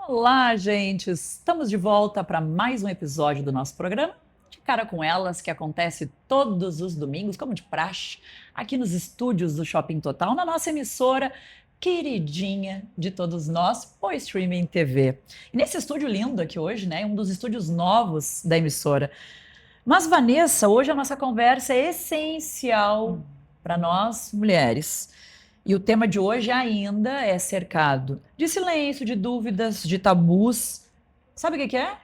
Olá, gente! Estamos de volta para mais um episódio do nosso programa De Cara com Elas, que acontece todos os domingos, como de praxe, aqui nos estúdios do Shopping Total, na nossa emissora queridinha de todos nós, o Streaming TV. E nesse estúdio lindo aqui hoje, né, um dos estúdios novos da emissora. Mas, Vanessa, hoje a nossa conversa é essencial para nós, mulheres. E o tema de hoje ainda é cercado de silêncio, de dúvidas, de tabus. Sabe o que que é?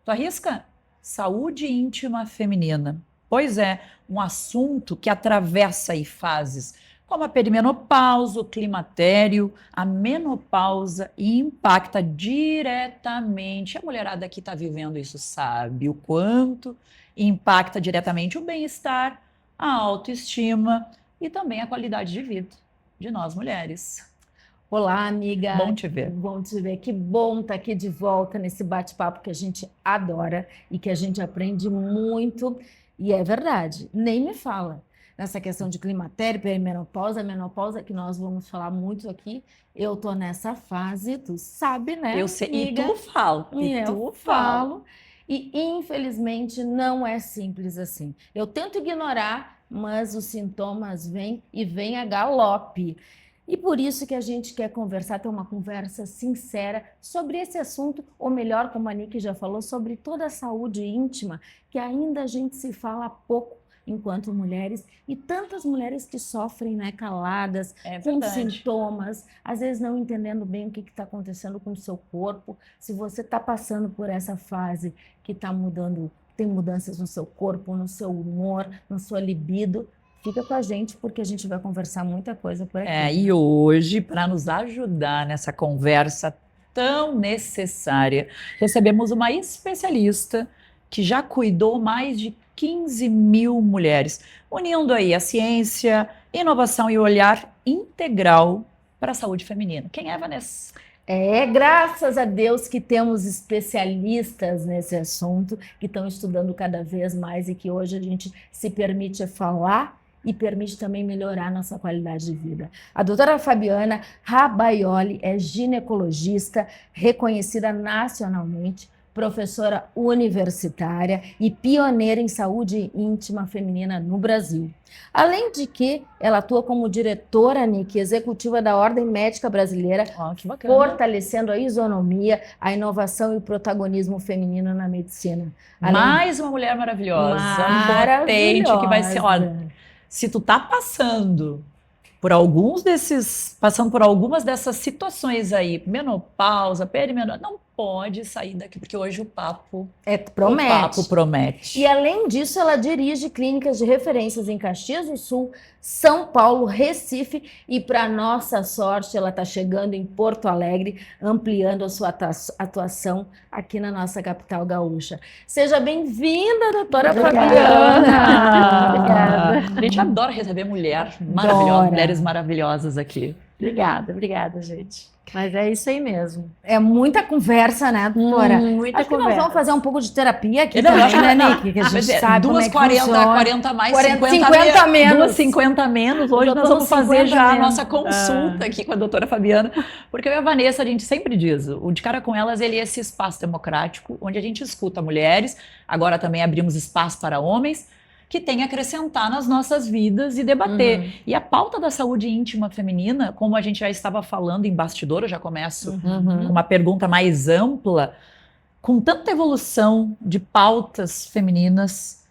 Tu arrisca? Saúde íntima feminina. Pois é, um assunto que atravessa aí fases como a perimenopausa, o climatério, a menopausa e impacta diretamente. A mulherada que está vivendo isso sabe o quanto impacta diretamente o bem-estar, a autoestima e também a qualidade de vida de nós mulheres. Olá, amiga. Bom te ver. Bom te ver. Que bom estar aqui de volta nesse bate-papo que a gente adora e que a gente aprende muito. E é verdade, nem me fala. Nessa questão de climatério, perimenopausa, menopausa, que nós vamos falar muito aqui. Eu tô nessa fase, tu sabe, né? Eu sei, amiga? e tu fala. Eu falo. E infelizmente não é simples assim. Eu tento ignorar, mas os sintomas vêm e vêm a galope. E por isso que a gente quer conversar, ter uma conversa sincera sobre esse assunto, ou melhor, como a Nicky já falou, sobre toda a saúde íntima, que ainda a gente se fala pouco enquanto mulheres, e tantas mulheres que sofrem, né, caladas, com sintomas, às vezes não entendendo bem o que está acontecendo com o seu corpo. Se você está passando por essa fase que está mudando, tem mudanças no seu corpo, no seu humor, na sua libido, fica com a gente, porque a gente vai conversar muita coisa por aqui. E hoje, para nos ajudar nessa conversa tão necessária, recebemos uma especialista que já cuidou mais de 15 mil mulheres, unindo aí a ciência, inovação e o olhar integral para a saúde feminina. Quem é, Vanessa? Graças a Deus que temos especialistas nesse assunto, que estão estudando cada vez mais e que hoje a gente se permite falar e permite também melhorar nossa qualidade de vida. A doutora Fabiana Rabaioli é ginecologista, reconhecida nacionalmente, professora universitária e pioneira em saúde íntima feminina no Brasil. Além de que ela atua como diretora, Nicky, executiva da Ordem Médica Brasileira, que bacana, fortalecendo a isonomia, a inovação e o protagonismo feminino na medicina. Mais uma mulher maravilhosa, potente, que vai ser, olha, se tu tá passando por algumas dessas situações aí, menopausa, perimenopausa, não pode sair daqui, porque hoje o papo promete. E além disso, ela dirige clínicas de referências em Caxias do Sul, São Paulo, Recife, e para nossa sorte, ela está chegando em Porto Alegre, ampliando a sua atuação aqui na nossa capital gaúcha. Seja bem-vinda, doutora Fabiana. Obrigada. A gente adora receber mulheres maravilhosas aqui. Obrigada, gente. Mas é isso aí mesmo. É muita conversa, né, doutora? Muita conversa. Nós vamos fazer um pouco de terapia aqui também, né, Nicky? Que a gente sabe como é que 40 mais, 50 menos. 50 menos. Hoje nós vamos fazer já a nossa consulta aqui com a doutora Fabiana, porque eu e a Vanessa, a gente sempre diz, o De Cara com Elas, ele é esse espaço democrático, onde a gente escuta mulheres, agora também abrimos espaço para homens, que tem a acrescentar nas nossas vidas e debater. E a pauta da saúde íntima feminina, como a gente já estava falando em bastidor, eu já começo com uma pergunta mais ampla, com tanta evolução de pautas femininas,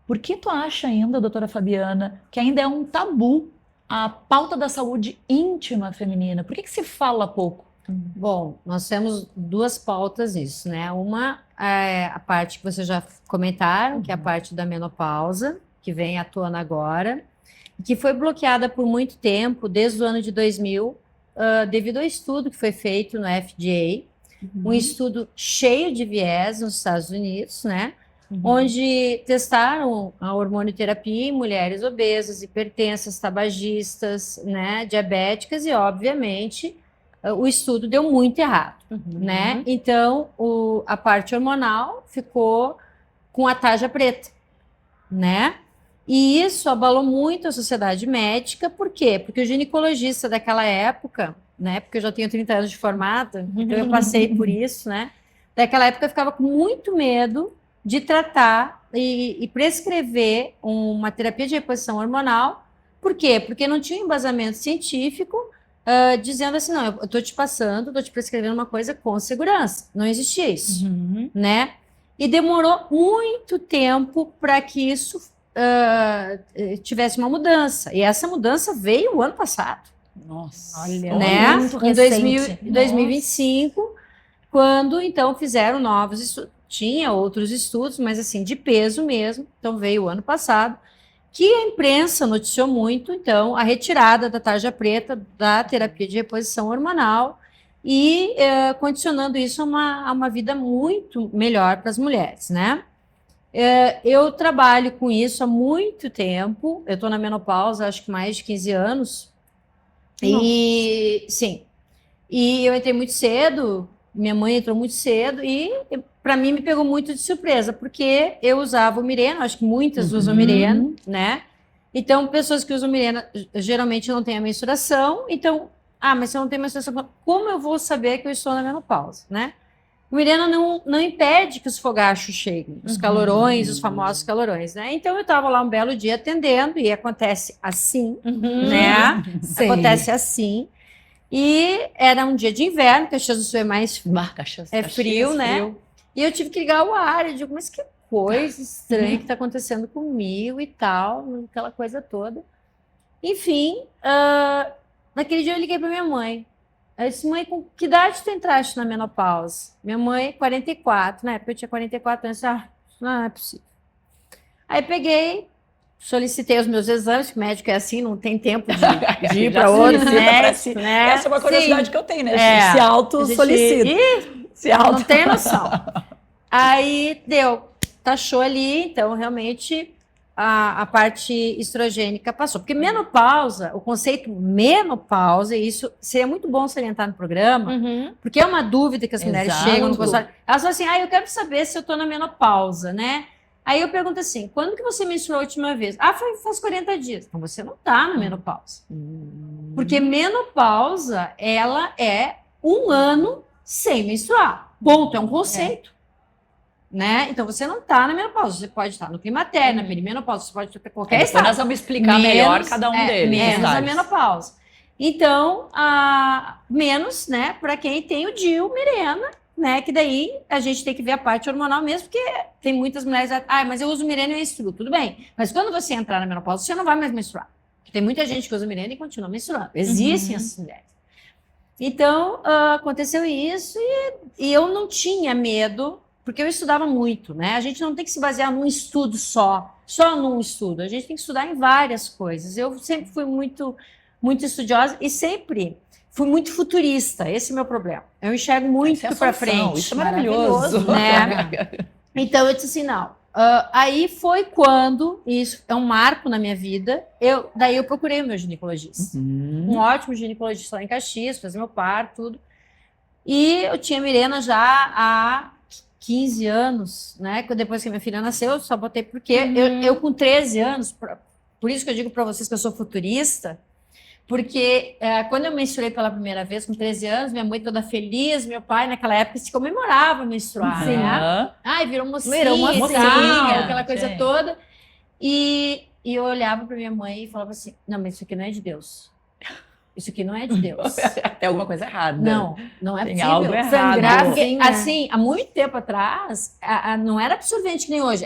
por que tu acha ainda, doutora Fabiana, que ainda é um tabu a pauta da saúde íntima feminina? Por que se fala pouco? Bom, nós temos duas pautas nisso, né? Uma é a parte que vocês já comentaram, que é a parte da menopausa, que vem atuando agora, que foi bloqueada por muito tempo, desde o ano de 2000, devido ao estudo que foi feito no FDA, um estudo cheio de viés nos Estados Unidos, né? Onde testaram a hormonioterapia em mulheres obesas, hipertensas, tabagistas, né? Diabéticas e, obviamente, o estudo deu muito errado, né? Então, a parte hormonal ficou com a tarja preta, né? E isso abalou muito a sociedade médica, por quê? Porque o ginecologista daquela época né? Porque eu já tenho 30 anos de formada, então eu passei por isso, né? Naquela época eu ficava com muito medo de tratar e prescrever uma terapia de reposição hormonal. Por quê? Porque não tinha um embasamento científico dizendo assim, não, eu estou te passando, estou te prescrevendo uma coisa com segurança. Não existia isso, né? E demorou muito tempo para que isso tivesse uma mudança. E essa mudança veio o ano passado. Nossa, Olha, né? muito Em recente. 2025, quando então fizeram novos estudos. Tinha outros estudos, mas assim, de peso mesmo. Então veio o ano passado, que a imprensa noticiou muito, então, a retirada da tarja preta da terapia de reposição hormonal e condicionando isso a uma vida muito melhor para as mulheres, né? Eu trabalho com isso há muito tempo, eu estou na menopausa, acho que mais de 15 anos, e sim, e eu entrei muito cedo, minha mãe entrou muito cedo, e para mim me pegou muito de surpresa, porque eu usava o Mirena, acho que muitas usam Mirena, né? Então, pessoas que usam Mirena geralmente não têm a menstruação, então, mas se eu não tenho menstruação, como eu vou saber que eu estou na menopausa, né? O Mirena não impede que os fogachos cheguem, os calorões, os famosos calorões, né? Então, eu estava lá um belo dia atendendo, e acontece assim, né? Sei. Acontece assim. E era um dia de inverno, Caxias do Sul é mais Caxias, frio, né? frio. E eu tive que ligar o ar. Eu digo, mas que coisa estranha que está acontecendo comigo e tal, aquela coisa toda. Enfim, naquele dia eu liguei para minha mãe. Eu disse, mãe, com que idade tu entraste na menopausa? Minha mãe, 44. Na época eu tinha 44 anos. Não é possível. Aí peguei, solicitei os meus exames, que o médico é assim, não tem tempo de ir para outro médico, né? Essa é uma curiosidade Sim. que eu tenho, né? Se auto-solicita. Se Não tem noção. Aí taxou ali, então realmente a parte estrogênica passou. Porque menopausa, o conceito menopausa, e isso seria muito bom salientar no programa, porque é uma dúvida que as mulheres Exato. chegam no consultório. Elas falam assim, eu quero saber se eu estou na menopausa, né? Aí eu pergunto assim, quando que você menstruou a última vez? Faz 40 dias. Então você não está na menopausa. Porque menopausa, ela é 1 ano sem menstruar. Ponto, é um conceito. Né? Então você não está na menopausa, você pode estar no climatério, na perimenopausa, você pode ter qualquer Depois nós vamos explicar melhor cada um deles. Menos a menopausa. Então, menos, né, para quem tem o DIU, Mirena, né, que daí a gente tem que ver a parte hormonal mesmo, porque tem muitas mulheres, mas eu uso Mirena e eu menstruo, tudo bem. Mas quando você entrar na menopausa, você não vai mais menstruar. Tem muita gente que usa Mirena e continua menstruando. Existem essas mulheres. Então, aconteceu isso e eu não tinha medo, porque eu estudava muito, né? A gente não tem que se basear num estudo só num estudo. A gente tem que estudar em várias coisas. Eu sempre fui muito, muito estudiosa e sempre fui muito futurista. Esse é o meu problema. Eu enxergo muito para frente. Isso é maravilhoso, né? Então eu disse assim, não. Aí foi quando, isso é um marco na minha vida, daí eu procurei o meu ginecologista. Um ótimo ginecologista lá em Caxias, fazer meu parto, tudo. E eu tinha Mirena já há 15 anos, né? Depois que minha filha nasceu, eu só botei porque eu com 13 anos, por isso que eu digo para vocês que eu sou futurista, porque quando eu menstruei pela primeira vez, com 13 anos, minha mãe toda feliz, meu pai naquela época se comemorava menstruar, né? Virou mocinha, aquela coisa toda. E eu olhava para minha mãe e falava assim, não, mas isso aqui não é de Deus. Isso aqui não é de Deus. Tem alguma coisa errada. Não é Tem possível. algo errado. Sangrar, porque, assim, há muito tempo atrás, não era absorvente que nem hoje.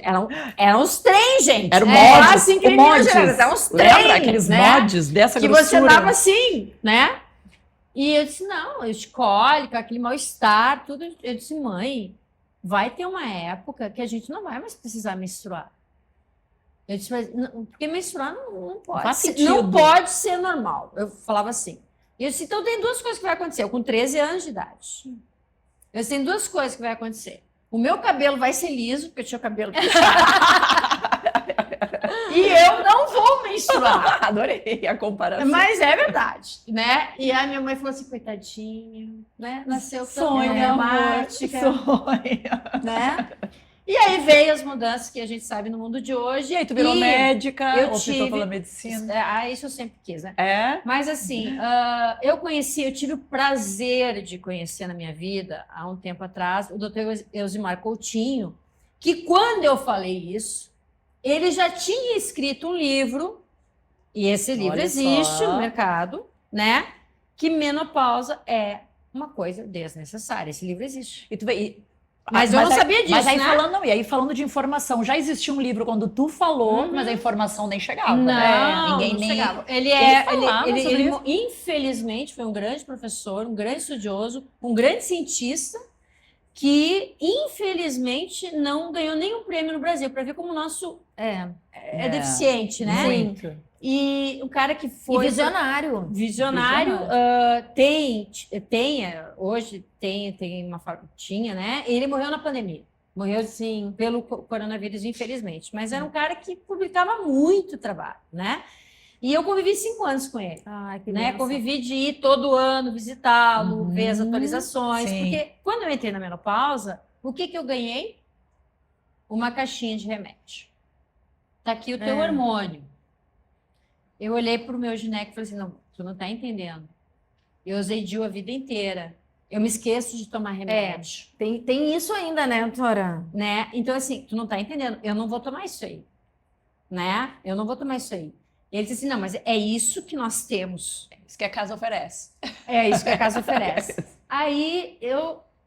Eram os trem, gente. Era o mods. Assim que eram os trem. Lembra aqueles mods dessa que grossura? Que você dava assim, né? E eu disse, não, eu cólica, aquele mal-estar, tudo. Eu disse, mãe, vai ter uma época que a gente não vai mais precisar menstruar. Eu disse, mas, porque menstruar não pode ser normal. Eu falava assim. E eu disse, então tem 2 coisas que vai acontecer. Eu com 13 anos de idade. Eu disse, tem 2 coisas que vai acontecer. O meu cabelo vai ser liso, porque eu tinha o cabelo puxado. E eu não vou menstruar. Adorei a comparação. Mas é verdade, né? E a minha mãe falou assim, coitadinha, né? Nasceu tão problemática. Sonha. Né? E aí veio as mudanças que a gente sabe no mundo de hoje. E aí tu virou médica, eu optou pela medicina. Isso eu sempre quis, né? Mas assim, eu tive o prazer de conhecer na minha vida, há um tempo atrás, o doutor Elzimar Coutinho, que quando eu falei isso, ele já tinha escrito um livro, e esse livro Olha existe só. no mercado, né? Que menopausa é uma coisa desnecessária. Esse livro existe. E tu vê, Mas eu não sabia disso, mas aí né? falando de informação, já existia um livro quando tu falou, mas a informação nem chegava, Não, né? Ninguém não nem chegava. Ele falava sobre Ele, isso. infelizmente, foi um grande professor, um grande estudioso, um grande cientista, que, infelizmente, não ganhou nenhum prêmio no Brasil, para ver como o nosso é deficiente, né? Muito. E o cara que E foi... visionário. Visionário, hoje tem uma tinha, né? Ele morreu na pandemia. Morreu, sim, pelo coronavírus, infelizmente. Mas era um cara que publicava muito trabalho, né? E eu convivi 5 anos com ele. Ai, que Né? benção. Convivi de ir todo ano visitá-lo, ver as atualizações. sim. Porque quando eu entrei na menopausa, o que eu ganhei? Uma caixinha de remédio. Tá aqui o teu hormônio. Eu olhei para o meu gineco e falei assim, não, tu não tá entendendo. Eu usei DIU a vida inteira. Eu me esqueço de tomar remédio. Tem isso ainda, né, doutora? Né? Então, assim, tu não tá entendendo. Eu não vou tomar isso aí. Né? Eu não vou tomar isso aí. E ele disse assim, não, mas é isso que nós temos. Isso que a casa oferece. É isso que a casa oferece. Aí,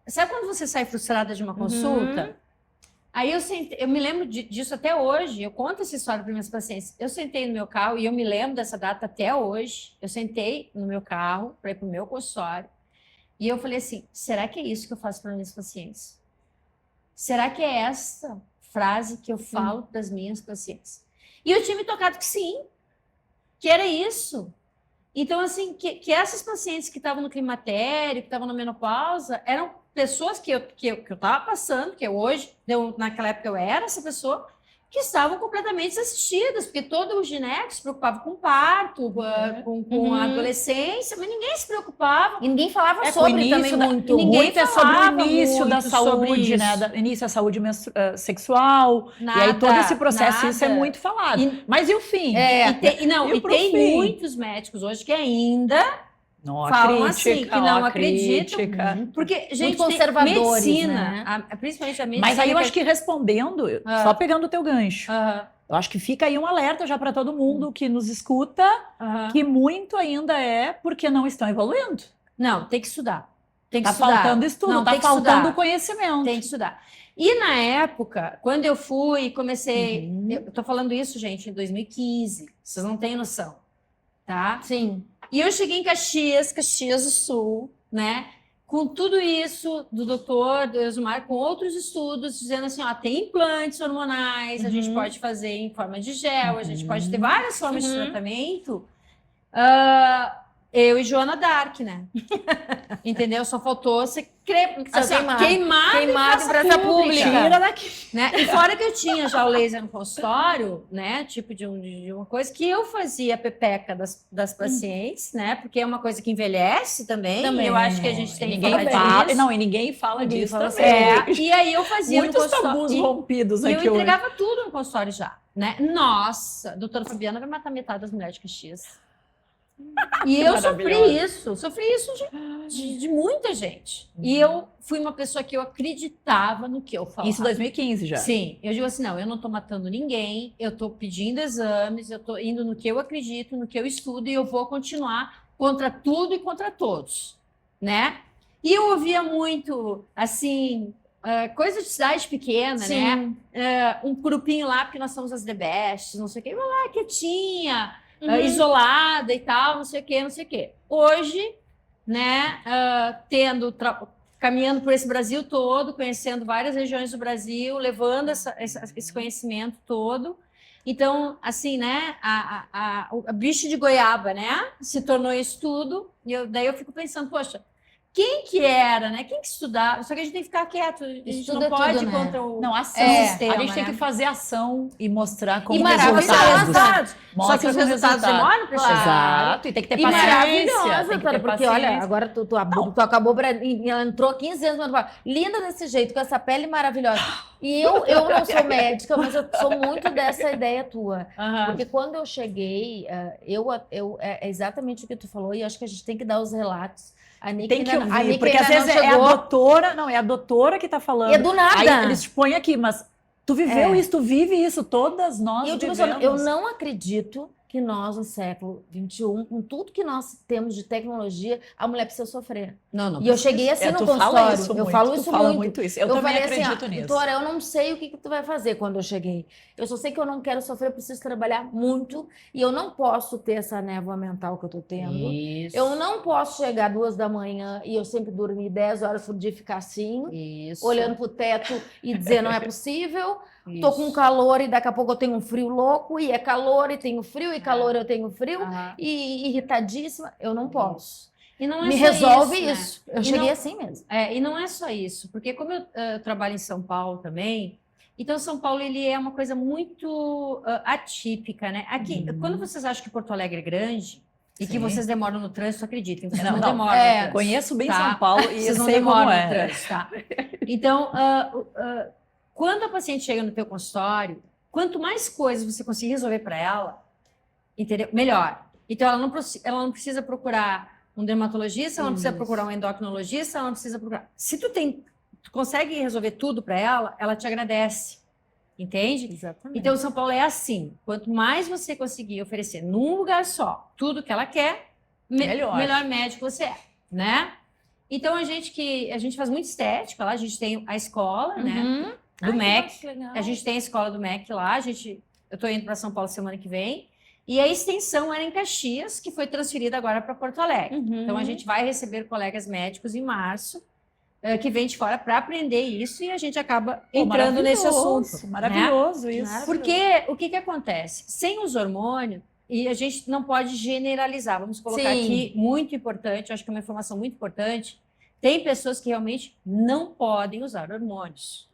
sabe quando você sai frustrada de uma consulta? Aí eu me lembro disso até hoje, eu conto essa história para minhas pacientes. Eu sentei no meu carro, e eu me lembro dessa data até hoje, eu sentei no meu carro para ir para o meu consultório, e eu falei assim, será que é isso que eu faço para minhas pacientes? Será que é essa frase que eu falo para as minhas pacientes? E eu tinha me tocado que sim, que era isso. Então, assim, que essas pacientes que estavam no climatério, que estavam na menopausa, eram pessoas que eu estava passando, naquela época eu era essa pessoa, que estavam completamente desassistidas, porque todo o gineco se preocupava com parto, com a adolescência, mas ninguém se preocupava. E ninguém falava Com o sobre início também da, muito. muito é sobre falava o início da muito sobre saúde, né? isso. Início da saúde sexual. E aí todo esse processo, isso é muito falado. Mas e o fim? E pro tem fim? muitos médicos hoje que ainda Não, a falam crítica, assim, que não a acreditam. crítica. Porque, gente, Muito conservadores, medicina, principalmente a medicina. Mas aí eu acho que respondendo, só pegando o teu gancho, Aham, eu acho que fica aí um alerta já para todo mundo que nos escuta, aham. que muito ainda é porque não estão evoluindo. Não, tem que estudar. Tem que Tá estudar. faltando estudo, Não, tá tem que faltando estudar. conhecimento. Tem que estudar. E na época, quando eu fui, comecei... Eu tô falando isso, gente, em 2015. Vocês não têm noção, tá? Sim. E eu cheguei em Caxias do Sul, né? Com tudo isso do doutor Elzimar, com outros estudos, dizendo assim, ó, tem implantes hormonais, a gente pode fazer em forma de gel, a gente pode ter várias formas de tratamento. Eu e Joana Dark, né? Entendeu? Só faltou você queimado em praça pública. Tira daqui. Né? E fora que eu tinha já o laser no consultório, né? Tipo de uma coisa que eu fazia a pepeca das pacientes, né? Porque é uma coisa que envelhece também. Também. Eu acho que a gente tem que Ninguém falar fala, disso. não, e ninguém fala Ninguém disso fala também. E aí eu fazia Muitos no consultório. tabus rompidos E eu aqui hoje. entregava tudo no consultório já, né? Nossa, a doutora Fabiana vai matar metade das mulheres de Caxias. E eu sofri isso de muita gente. E eu fui uma pessoa que eu acreditava no que eu falava. Isso em 2015 já. Sim, eu digo assim, não, eu não estou matando ninguém, eu estou pedindo exames, eu estou indo no que eu acredito, no que eu estudo, e eu vou continuar contra tudo e contra todos, né? E eu ouvia muito, assim, coisa de cidade pequena, né? Um grupinho lá, porque nós somos as The Best, não sei o quê, vai lá, quietinha, isolada e tal, não sei o quê, não sei o quê. Hoje, né, caminhando por esse Brasil todo, conhecendo várias regiões do Brasil, levando esse conhecimento todo. Então, assim, né, a bicho de goiaba, né, se tornou isso tudo. E daí eu fico pensando, poxa, quem que era, né? Quem que estudava? Só que a gente tem que ficar quieto. A gente Estuda não pode tudo, ir né? contra o Não, ação. sistema, A gente tem né? que fazer ação e mostrar como E resultados. maravilhosos. Mostra Só que os com resultados resultado. demoram para chegar. Exato, e tem que ter E paciência. maravilhosa, tem que doutora, ter porque olha, paciência. agora tu acabou, ela entrou 15 anos, mas linda desse jeito, com essa pele maravilhosa. E eu não sou médica, mas eu sou muito dessa ideia tua. Aham. Porque quando eu cheguei, é exatamente o que tu falou, e acho que a gente tem que dar os relatos. A Nick Tem que ainda- a ouvir, Nick porque ainda às vezes não é a chegou. doutora, não, é a doutora que tá falando. E é do nada. Aí eles te põem aqui, mas tu viveu É. isso, tu vive isso, todas nós E eu digo vivemos. assim, eu não acredito que nós, no século XXI, com tudo que nós temos de tecnologia, a mulher precisa sofrer. Não E eu cheguei assim no tu fala consultório. isso Eu muito, falo tu isso fala muito. isso. Eu também falei assim, acredito nisso. doutora, eu não sei o que tu vai fazer quando eu cheguei. Eu só sei que eu não quero sofrer, eu preciso trabalhar muito e eu não posso ter essa névoa mental que eu tô tendo. Isso. Eu não posso chegar 2 da manhã e eu sempre dormir 10 horas por dia e ficar assim, Isso. olhando pro teto e dizer não é possível. Tô Isso. com calor e daqui a pouco eu tenho um frio louco, e é calor e tenho frio, e calor eu tenho frio, Aham. e irritadíssima, eu não posso. E não é Me só resolve né? isso. Eu E cheguei não- assim mesmo. E não é só isso, porque como eu trabalho em São Paulo também, então São Paulo ele é uma coisa muito atípica, né? Aqui, quando vocês acham que Porto Alegre é grande e que Sim. vocês demoram no trânsito, acreditem, vocês Não, não, não. demoram no trânsito. Conheço bem Tá. São Paulo e Vocês não sei demoram como no é. trânsito, tá? Então, quando a paciente chega no teu consultório, quanto mais coisas você conseguir resolver para ela, entendeu? Melhor. Então, ela não precisa procurar um dermatologista, ela não precisa Isso. procurar um endocrinologista, ela não precisa procurar. Se tu consegue resolver tudo para ela te agradece. Entende? Exatamente. Então, São Paulo é assim. Quanto mais você conseguir oferecer num lugar só tudo que ela quer, melhor médico você é, né? Então, a gente faz muito estética lá, a gente tem a escola, né? Do MEC. A gente tem a escola do MEC lá, eu tô indo para São Paulo semana que vem. E a extensão era em Caxias, que foi transferida agora para Porto Alegre. Então, a gente vai receber colegas médicos em março, que vem de fora para aprender isso, e a gente acaba entrando nesse assunto. Maravilhoso né? isso. Porque o que acontece? Sem os hormônios, e a gente não pode generalizar, vamos colocar Sim. aqui, muito importante, acho que é uma informação muito importante, tem pessoas que realmente não podem usar hormônios,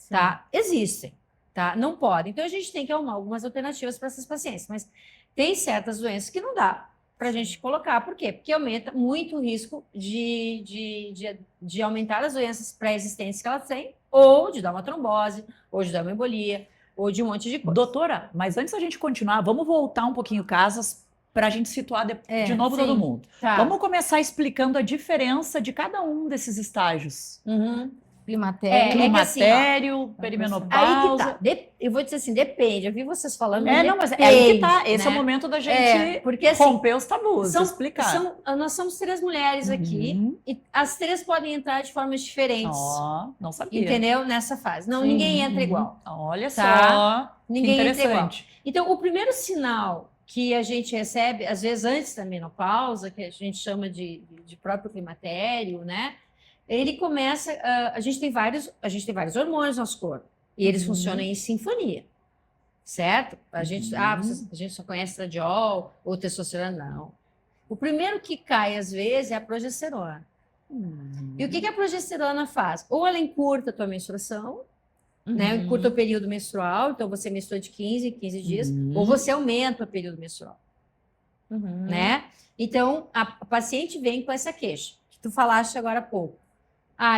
tá? Existem, tá? Não podem. Então, a gente tem que arrumar algumas alternativas para essas pacientes, mas tem certas doenças que não dá para a gente colocar. Por quê? Porque aumenta muito o risco de aumentar as doenças pré-existentes que elas têm, ou de dar uma trombose, ou de dar uma embolia, ou de um monte de coisa. Doutora, mas antes da gente continuar, vamos voltar um pouquinho casas para a gente situar de novo sim. todo mundo. Tá. Vamos começar explicando a diferença de cada um desses estágios. Climatério. Climatério, Aí perimenopausa. que tá. Eu vou dizer assim, depende. Eu vi vocês falando. Mas é aí que tá. depende, Esse é o né? momento da gente Porque assim, romper os tabus, explicar. nós somos 3 mulheres aqui, e as 3 podem entrar de formas diferentes. Ó, não sabia. Entendeu? Nessa fase. Não, Sim. ninguém entra igual. Olha Tá. só. Ninguém entra igual. Interessante. Então, o primeiro sinal que a gente recebe, às vezes antes da menopausa, que a gente chama de próprio climatério, né? Ele começa. A gente tem vários hormônios no nosso corpo. E eles funcionam em sinfonia. Certo? A gente só conhece estradiol ou testosterona, não. O primeiro que cai, às vezes, é a progesterona. E o que a progesterona faz? Ou ela encurta a tua menstruação, né? Encurta o período menstrual, então você menstrua de 15 em 15 dias, ou você aumenta o período menstrual, né? Então, a paciente vem com essa queixa, que tu falaste agora há pouco.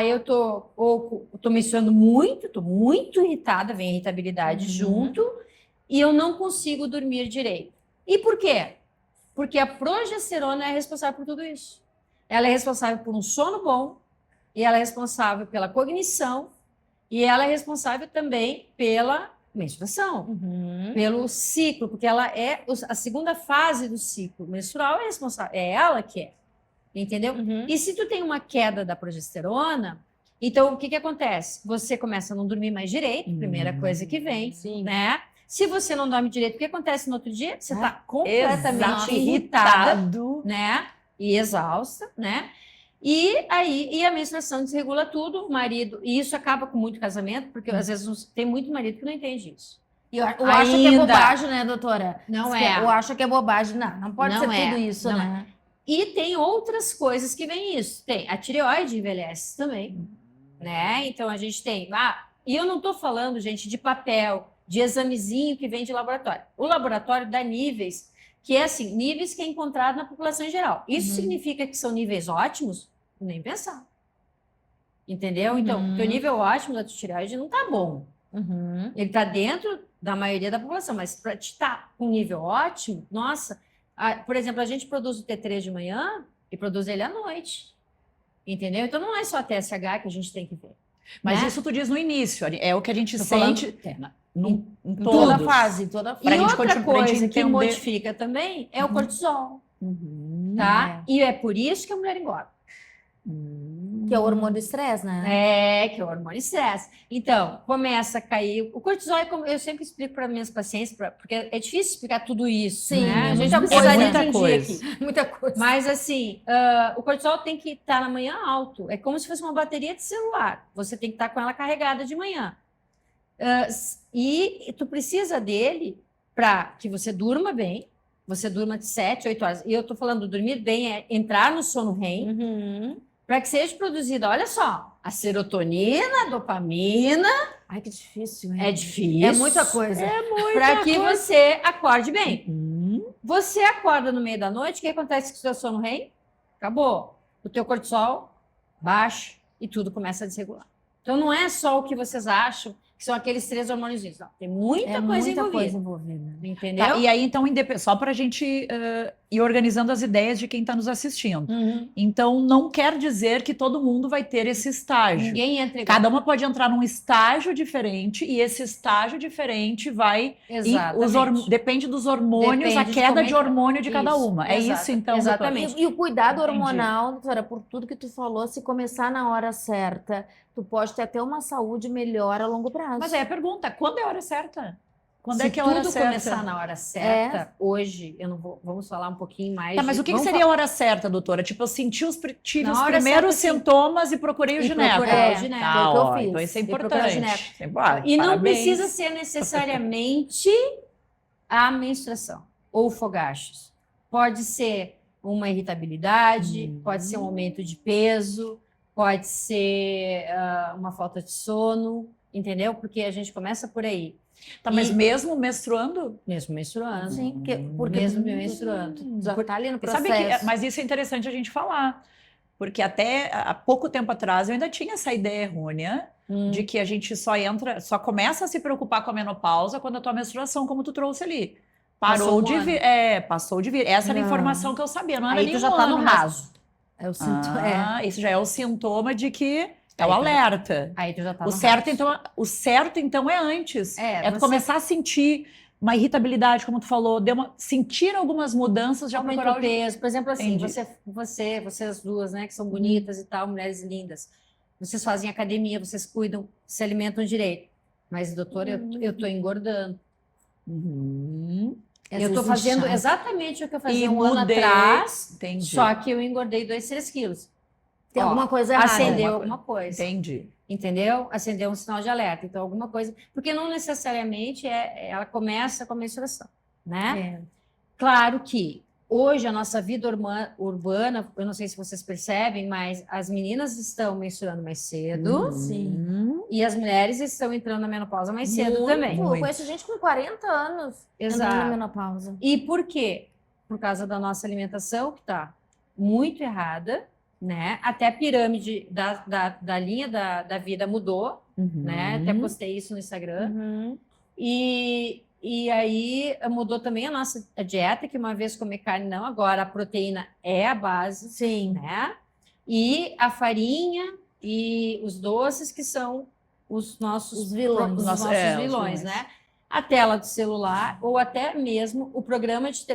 Eu tô menstruando muito, tô muito irritada, vem irritabilidade junto, e eu não consigo dormir direito. E por quê? Porque a progesterona é responsável por tudo isso. Ela é responsável por um sono bom, e ela é responsável pela cognição, e ela é responsável também pela menstruação, pelo ciclo, porque ela é a segunda fase do ciclo menstrual, é responsável, é ela que é. Entendeu? E se tu tem uma queda da progesterona, então o que acontece? Você começa a não dormir mais direito, primeira coisa que vem, né? Se você não dorme direito, o que acontece no outro dia? Você está completamente irritada, né? E exausta, né? E aí a menstruação desregula tudo, o marido, e isso acaba com muito casamento, porque às vezes tem muito marido que não entende isso. E eu acho que é bobagem, né, doutora? Não é. Eu acho que é bobagem. Não pode Não ser é. tudo isso, Não né? E tem outras coisas que vem isso. Tem a tireoide envelhece também, né? Então a gente tem. E eu não estou falando, gente, de papel, de examezinho que vem de laboratório. O laboratório dá níveis, que é assim, níveis que é encontrado na população em geral. Isso significa que são níveis ótimos? Nem pensar. Entendeu? Então, porque o nível ótimo da tireoide não está bom. Ele está dentro da maioria da população, mas para estar com nível ótimo, nossa, por exemplo, a gente produz o T3 de manhã e produz ele à noite. Entendeu? Então não é só a TSH que a gente tem que ver. Mas né? isso tu diz no início, é o que a gente Tô sente falando- em Toda todos. fase, toda Pra E gente outra continuar- pra gente coisa que entender. modifica também é o cortisol, tá? E é por isso que a mulher engorda. que é o hormônio do estresse, né? Que é o hormônio estresse. Então, começa a cair. O cortisol é como eu sempre explico para minhas pacientes, porque é difícil explicar tudo isso. Sim, né? A gente muita precisaria coisa. de um dia Coisa. aqui. Muita coisa. Mas assim, o cortisol tem que estar na manhã alto. É como se fosse uma bateria de celular. Você tem que estar com ela carregada de manhã. E tu precisa dele para que você durma bem. Você durma de 7, 8 horas. E eu estou falando dormir bem, é entrar no sono REM, para que seja produzida, olha só, a serotonina, a dopamina. Ai, que difícil, hein? É difícil. É muita coisa. Para que você acorde bem. Você acorda no meio da noite, o que acontece com o seu sono REM? Acabou. O teu cortisol baixa e tudo começa a desregular. Então não é só o que vocês acham que são aqueles 3 hormônios. Não, tem muita coisa envolvida. Entendeu? Tá, e aí, então, só para a gente ir organizando as ideias de quem está nos assistindo. Então, não quer dizer que todo mundo vai ter esse estágio. Ninguém entra igual. Cada uma pode entrar num estágio diferente e esse estágio diferente vai... Exatamente. Depende dos hormônios, Depende a de queda como de é que- hormônio de cada Isso, uma. É exato, isso, então, doutora? exatamente. E o cuidado Entendi. hormonal, doutora, por tudo que tu falou, se começar na hora certa, tu pode ter até uma saúde melhor a longo prazo. Mas aí a pergunta, quando é a hora certa? Quando Se é que é a hora tudo certa? começar na hora certa, hoje, eu não vou, vamos falar um pouquinho mais. Tá, mas o que vamos seria a hora certa, doutora? Tipo, eu tive Na os hora primeiros certa, sim. sintomas e procurei o E gineco. procurei o gineco, Tá, foi o que eu ó, fiz. então isso é E procurei o importante. E não Parabéns. precisa ser necessariamente a menstruação ou fogachos. Pode ser uma irritabilidade, pode ser um aumento de peso, pode ser uma falta de sono, entendeu? Porque a gente começa por aí. Tá, mas mesmo menstruando? Mesmo menstruando. Sim, porque Mesmo menstruando. já tá ali no processo. Sabe que, mas isso é interessante a gente falar. Porque até há pouco tempo atrás eu ainda tinha essa ideia errônea de que a gente só começa a se preocupar com a menopausa quando a tua menstruação, como tu trouxe ali. Passou um ano. Passou de vir. Essa era a Não. informação que eu sabia. Não era Aí nem tu já um tá ano, no mas- raso. É o sintoma. Isso já é o sintoma de que é Aí o tu- alerta. Aí tu já tá O no certo, raso. o certo, então, é antes. É, tu você- começar a sentir uma irritabilidade, como tu falou, sentir algumas mudanças, já Aumenta procurar o peso. Por exemplo, assim, Entendi. vocês duas, né, que são bonitas e tal, mulheres lindas. Vocês fazem academia, vocês cuidam, se alimentam direito. Mas, doutora, eu tô engordando. Às Eu tô vezes fazendo inchar. exatamente o que eu E fazia um ano mudei. atrás, Entendi. só que eu engordei 2, 3 quilos. Tem Ó, alguma coisa errada. Acendeu alguma coisa. Entendi. Entendeu? Acendeu um sinal de alerta. Então, alguma coisa. Porque não necessariamente ela começa com a menstruação, né? É. Claro que hoje a nossa vida urbana, eu não sei se vocês percebem, mas as meninas estão menstruando mais cedo Sim. e as mulheres estão entrando na menopausa mais cedo Muito. também. Eu conheço gente com 40 anos entrando na Exato. menopausa. E por quê? Por causa da nossa alimentação, que está muito errada, né? Até a pirâmide da linha da vida mudou, né? Até postei isso no Instagram. E aí mudou também a nossa dieta, que uma vez comer carne não, agora a proteína é a base, Sim. né? E a farinha e os doces que são os nossos Os vilões. os Nossa, nossos os vilões, vilões. né? A tela do celular ou até mesmo o programa de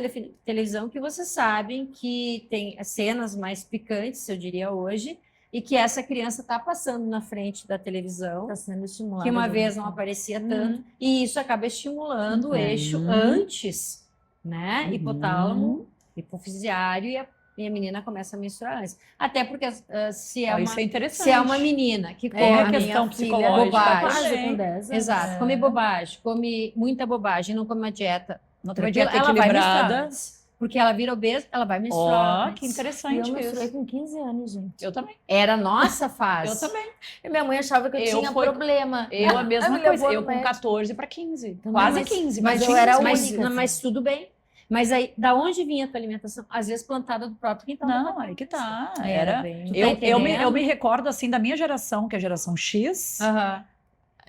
televisão que vocês sabem que tem cenas mais picantes, eu diria hoje, e que essa criança está passando na frente da televisão, Está sendo estimulado. que uma vez não aparecia tanto, e isso acaba estimulando o eixo Uhum. antes, né? Uhum. Hipotálamo, hipofisiário, e a menina começa a menstruar antes. Até porque se é Isso é interessante. se é uma menina que come É, a a minha questão filha psicológica bobagem. também. com 10 anos. Exato, come bobagem, come muita bobagem, não come uma dieta Não tem uma dieta ela vai equilibrada. menstruar antes. Porque ela vira obesa, ela vai menstruar. Ó, que E interessante eu menstruei isso. com 15 anos, gente. Eu também. Era a nossa fase. Eu também. E minha mãe achava que eu Eu tinha fui- problema. Eu a mesma me coisa. levou Eu no com médico. 14 para 15. Também, Quase mas- 15. mas eu tinha era a mais- única. assim. Mas tudo bem. Mas aí, da onde vinha a tua alimentação? Às vezes plantada do próprio quintal. da Não, tua aí que casa. tá. Era Era. bem- Tu tá Eu entendendo? me recordo assim da minha geração, que é a geração X. Aham.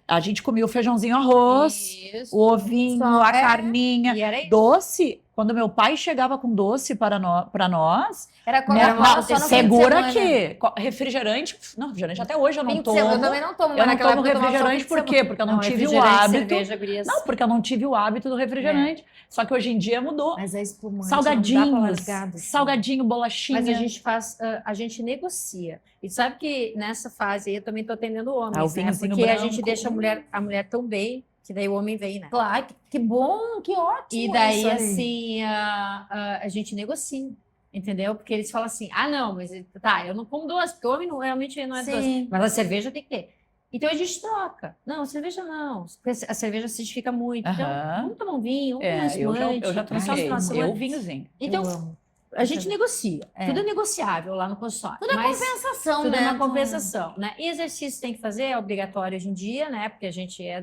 A gente comia o feijãozinho, arroz, Isso. o ovinho, Só- a é. carninha. E era isso. Doce, quando meu pai chegava com doce para nós, Era Não, Coca-Cola só no fim de segura semana. que refrigerante, não, refrigerante até hoje eu não Fim de tomo. semana, eu também não tomo, mas Eu não naquela tomo época eu tomava só refrigerante fim de por quê? semana. Porque eu não tive o refrigerante, hábito. cerveja, gurias. Não, porque eu não tive o hábito do refrigerante. Só que hoje em dia mudou. Mas é espumante, não dá pra Salgadinhos, largar, assim. salgadinho, bolachinha. Mas a gente faz, a gente negocia. E sabe que nessa fase aí eu também tô atendendo homens, Ah, o né? vinhozinho Porque a branco. gente deixa a mulher tão bem que daí o homem vem, né? Claro, que bom, que ótimo. E daí, isso aí. assim, a gente negocia, entendeu? Porque eles falam assim, ah, não, mas tá, eu não como doce, porque o homem realmente não é doce. Sim. Mas a cerveja tem que ter. Então a gente troca. Não, cerveja não, porque a cerveja acidifica muito. Então, Aham. vamos tomar um vinho, um É, espumante. eu já vamos só no troquei. final de semana. Eu vinhozinho. Então, Eu amo. a gente negocia. É. Tudo é negociável lá no consultório. Tudo é mas compensação, tudo né? é uma compensação, né? E exercício tem que fazer, é obrigatório hoje em dia, né? Porque a gente é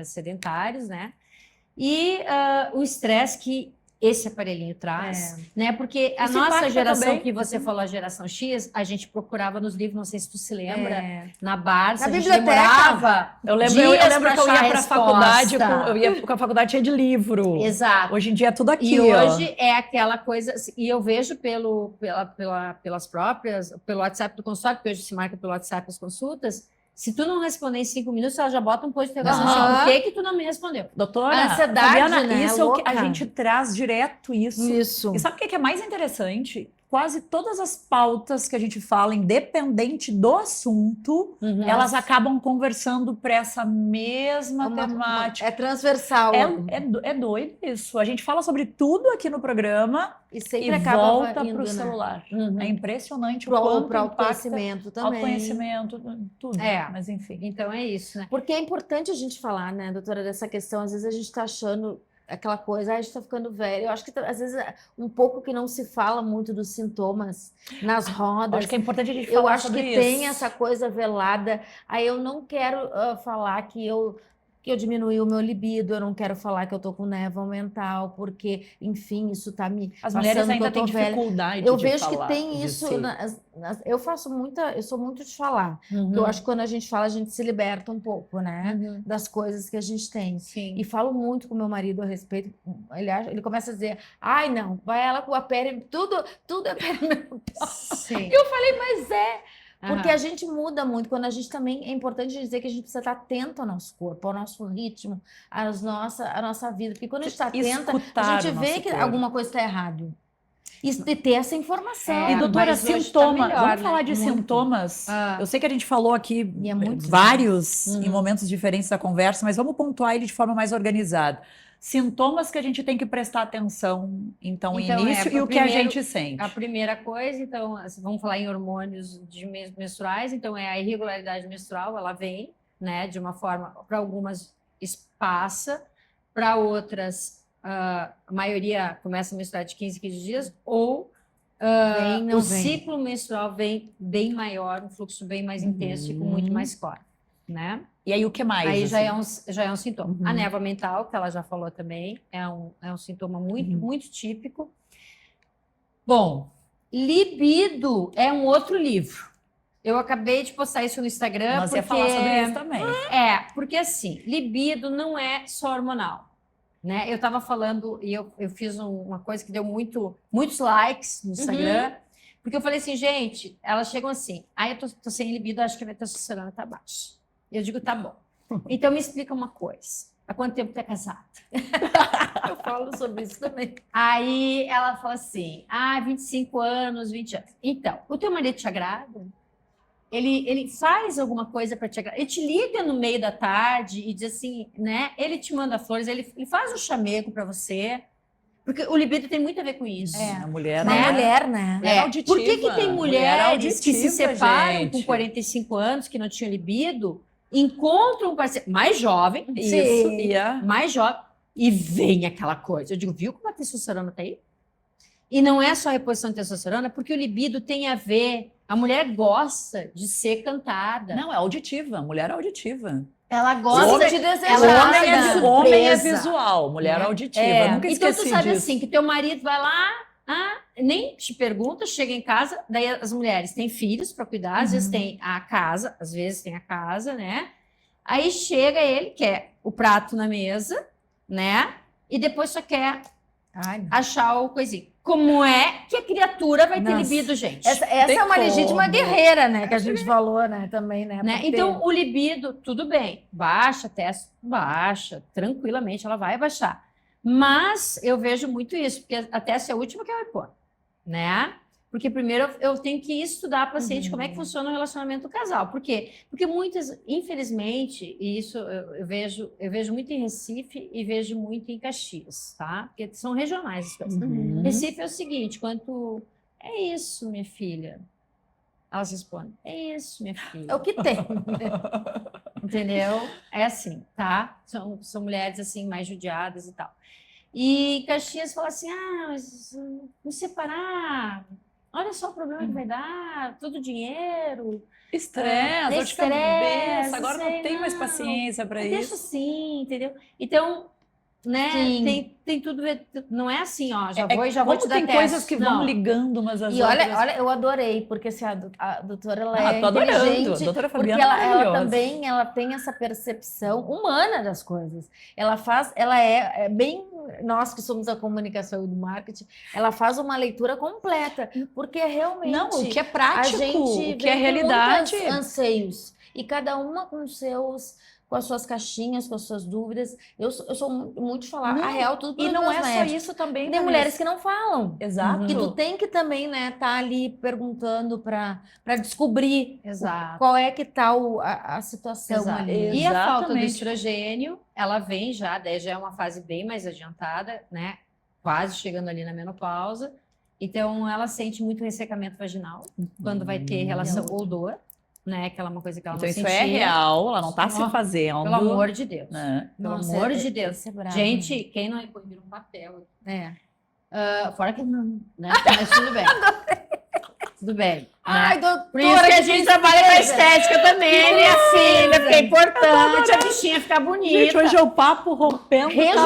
sedentários, né? E o estresse que esse aparelhinho traz, né? Porque a Isso nossa impacta geração, também. que você falou, a geração X, a gente procurava nos livros, não sei se tu se lembra, É. na Barça, Na a gente biblioteca. demorava Eu lembro dias que eu ia pra para achar a faculdade, resposta. eu ia com a faculdade cheia de livro. Exato. Hoje em dia é tudo aqui, E ó. hoje é aquela coisa, assim, e eu vejo pelas próprias, pelo WhatsApp do consultório, porque hoje se marca pelo WhatsApp as consultas, se tu não responder em 5 minutos, ela já bota um post de interrogação Aham. assim, por que tu não me respondeu? Doutora, A ansiedade, Fabiana, né? isso é o que a Louca. gente traz direto isso. Isso. E sabe o que é mais interessante? Quase todas as pautas que a gente fala, independente do assunto, elas acabam conversando para essa mesma temática. É transversal. É doido isso. A gente fala sobre tudo aqui no programa E sempre e acaba volta indo, para o né? celular. Uhum. É impressionante o Pro quanto impacta autoconhecimento também. autoconhecimento, tudo. É. Mas enfim. Então é isso, né? Porque é importante a gente falar, né, doutora, dessa questão. Às vezes a gente está achando aquela coisa, a gente está ficando velho. Eu acho que às vezes um pouco que não se fala muito dos sintomas nas rodas. Acho que é importante a gente Eu falar acho sobre que isso. tem essa coisa velada. Aí eu não quero falar que eu diminuí o meu libido, eu não quero falar que eu tô com névoa mental, porque, enfim, isso tá me As passando mulheres que ainda eu tô têm velha. dificuldade Eu de vejo falar que tem de isso. si. Eu sou muito de falar. Porque eu acho que quando a gente fala, a gente se liberta um pouco, né? Das coisas que a gente tem. Sim. E falo muito com meu marido a respeito. Ele começa a dizer: ai, não, vai ela com a pele, tudo é perimenopausa. Sim. Eu falei, mas é. Porque Aham. a gente muda muito. Quando a gente também. É importante dizer que a gente precisa estar atento ao nosso corpo, ao nosso ritmo, à nossa vida. Porque quando a gente está atenta, Escutar a gente o vê nosso que corpo. alguma coisa está errada. E ter essa informação. É, E doutora, mas hoje tá sintomas. melhor, Vamos né? falar de Muito. sintomas. Ah. Eu sei que a gente falou aqui E é muito vários em Uhum. momentos diferentes da conversa, mas vamos pontuar ele de forma mais organizada. Sintomas que a gente tem que prestar atenção, então, no Então, início e o que a gente sente. A primeira coisa, então, vamos falar em hormônios menstruais, então é a irregularidade menstrual, ela vem, né, de uma forma, para algumas passa, para outras, a maioria começa a menstruar de 15 dias, ou Não o vem. ciclo menstrual vem bem maior, um fluxo bem mais intenso e com muito mais corte, né? E aí, o que mais? Aí assim? já é um sintoma. Uhum. A névoa mental, que ela já falou também, é um sintoma muito típico. Bom, libido é um outro livro. Eu acabei de postar isso no Instagram. Nós ia falar sobre isso também. Porque assim, libido não é só hormonal. Né? Eu estava falando, e eu fiz uma coisa que deu muitos likes no Instagram, porque eu falei assim, gente, elas chegam assim, eu tô sem libido, acho que a minha testosterona tá baixa. Eu digo, tá bom. Então me explica uma coisa. Há quanto tempo tu é casada? Eu falo sobre isso também. Aí ela fala assim, 25 anos, 20 anos. Então, o teu marido te agrada? Ele faz alguma coisa para te agradar? Ele te liga no meio da tarde e diz assim, né? Ele te manda flores, ele faz um chamego para você. Porque o libido tem muito a ver com isso. A mulher, Uma Né? mulher, né? Mulher auditiva. Por que tem Mulher mulheres que se auditiva, separam gente. com 45 anos, que não tinham libido, encontram um parceiro mais jovem, Isso, Sim. ia. mais jovem, e vem aquela coisa. Eu digo, viu como a testosterona tá aí? E não é só a reposição de testosterona, porque o libido tem a ver. A mulher gosta de ser cantada. Não, é auditiva. Mulher é auditiva. Ela gosta Homem- de desejar. Homem é visual, mulher é Né? auditiva. É. Eu nunca Então esqueci tu sabe disso. assim, que teu marido vai lá, nem te pergunta, chega em casa, daí as mulheres têm filhos para cuidar, às vezes tem a casa, né? Aí chega ele, quer o prato na mesa, né? E depois só quer Ai, achar o coisinho. Como é que a criatura vai ter Nossa. libido, gente? essa Tem é uma como. legítima guerreira, né? Que a gente falou, né? Também, né? Né? Porque- Então, o libido, tudo bem, baixa, teste, baixa, tranquilamente ela vai baixar. Mas eu vejo muito isso, porque a teste é a última que ela vai pôr, né? Porque primeiro eu tenho que estudar a paciente como é que funciona o relacionamento do casal. Por quê? Porque muitas, infelizmente, e isso eu vejo muito em Recife e vejo muito em Caxias, tá? Porque são regionais as coisas. Uhum. Recife é o seguinte, quanto é isso, minha filha? Elas respondem, é isso, minha filha. É o que tem. Entendeu? É assim, tá? São mulheres assim mais judiadas e tal. E Caxias fala assim: mas nos separar, olha só o problema que vai dar, todo dinheiro. Estresse, dor de Estresse, cabeça. Agora não sei tem mais não. paciência para Deixa isso. assim, entendeu? Então, né, Sim. tem tudo a ver. Não é assim, ó, já É vou e já vou como te dar tem teste. coisas que vão Não. ligando umas às E outras. olha, eu adorei, porque assim, a doutora ela Ah, é tô adorando. A inteligente, doutora porque Fabiana é ela maravilhosa. também ela tem essa percepção humana das coisas. Ela é bem nós que somos da comunicação e do marketing, ela faz uma leitura completa, porque realmente Não, o que é a prático, gente o que é vem com realidade. muitos anseios e cada uma com as suas caixinhas, com as suas dúvidas. Eu sou muito de falar Não, a real tudo E pros não meus é só médicos. isso também, Tem mulheres que não falam. Exato. Que tu tem que também, né, tá ali perguntando para descobrir Exato. qual é que tá a situação Exato. ali. E a falta do Exatamente. estrogênio, ela vem já, daí já é uma fase bem mais adiantada, né? Quase chegando ali na menopausa. Então, ela sente muito ressecamento vaginal quando vai ter relação ou dor, né? Que ela é uma coisa que ela Então não isso sentia. é real, ela não tá se Ó, fazendo. Pelo amor de Deus. Né? Pelo Nossa, amor de Deus. esse é brabo, Gente, quem não recolher um papel aqui? né? Fora que não, né? Mas tudo bem. Tudo bem. Ai, Né? doutora, Por isso que a gente trabalha com a estética também, minha filha, porque é importante a bichinha ficar bonita. Gente, hoje é o papo rompendo tabus.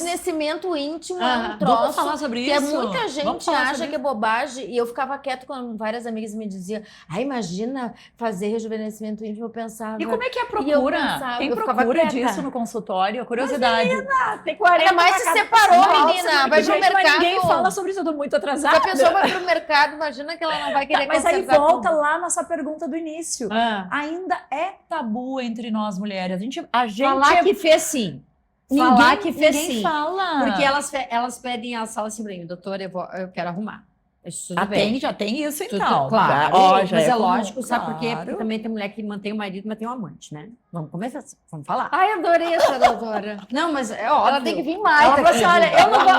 Rejuvenescimento íntimo é Ah, um Vamos troço falar sobre que isso? muita Vamos gente falar acha sobre que é bobagem. E eu ficava quieto quando várias amigas me diziam, imagina fazer rejuvenescimento íntimo. Eu pensava... E como é que é a E eu procura? pensava, Tem eu ficava procura quieta. disso no consultório? A curiosidade. Tem 40 Ainda mais se pra cada- separou, Nossa, menina. Vai pro Gente, mas mercado. ninguém fala sobre isso, eu tô muito Se atrasada. a pessoa vai pro mercado, imagina que ela não vai querer Mas aí consertar volta tudo. lá a nossa pergunta do início. Ah, Ainda é tabu entre nós mulheres. A gente falar que fez sim. ninguém, Falar que fez ninguém sim. fala. Porque elas pedem, elas falam assim pra mim, doutora, eu quero arrumar. Isso tudo bem. Já tem isso Tudo- então. claro, Já mas é comum, lógico, sabe por quê? claro. Porque também tem mulher que mantém o marido, mas tem um amante, né? Vamos começar, vamos falar. Ai, adorei essa doutora. Não, mas é óbvio. Ela tem que vir mais. Ela falou assim, aqui, olha, gente. eu não vou...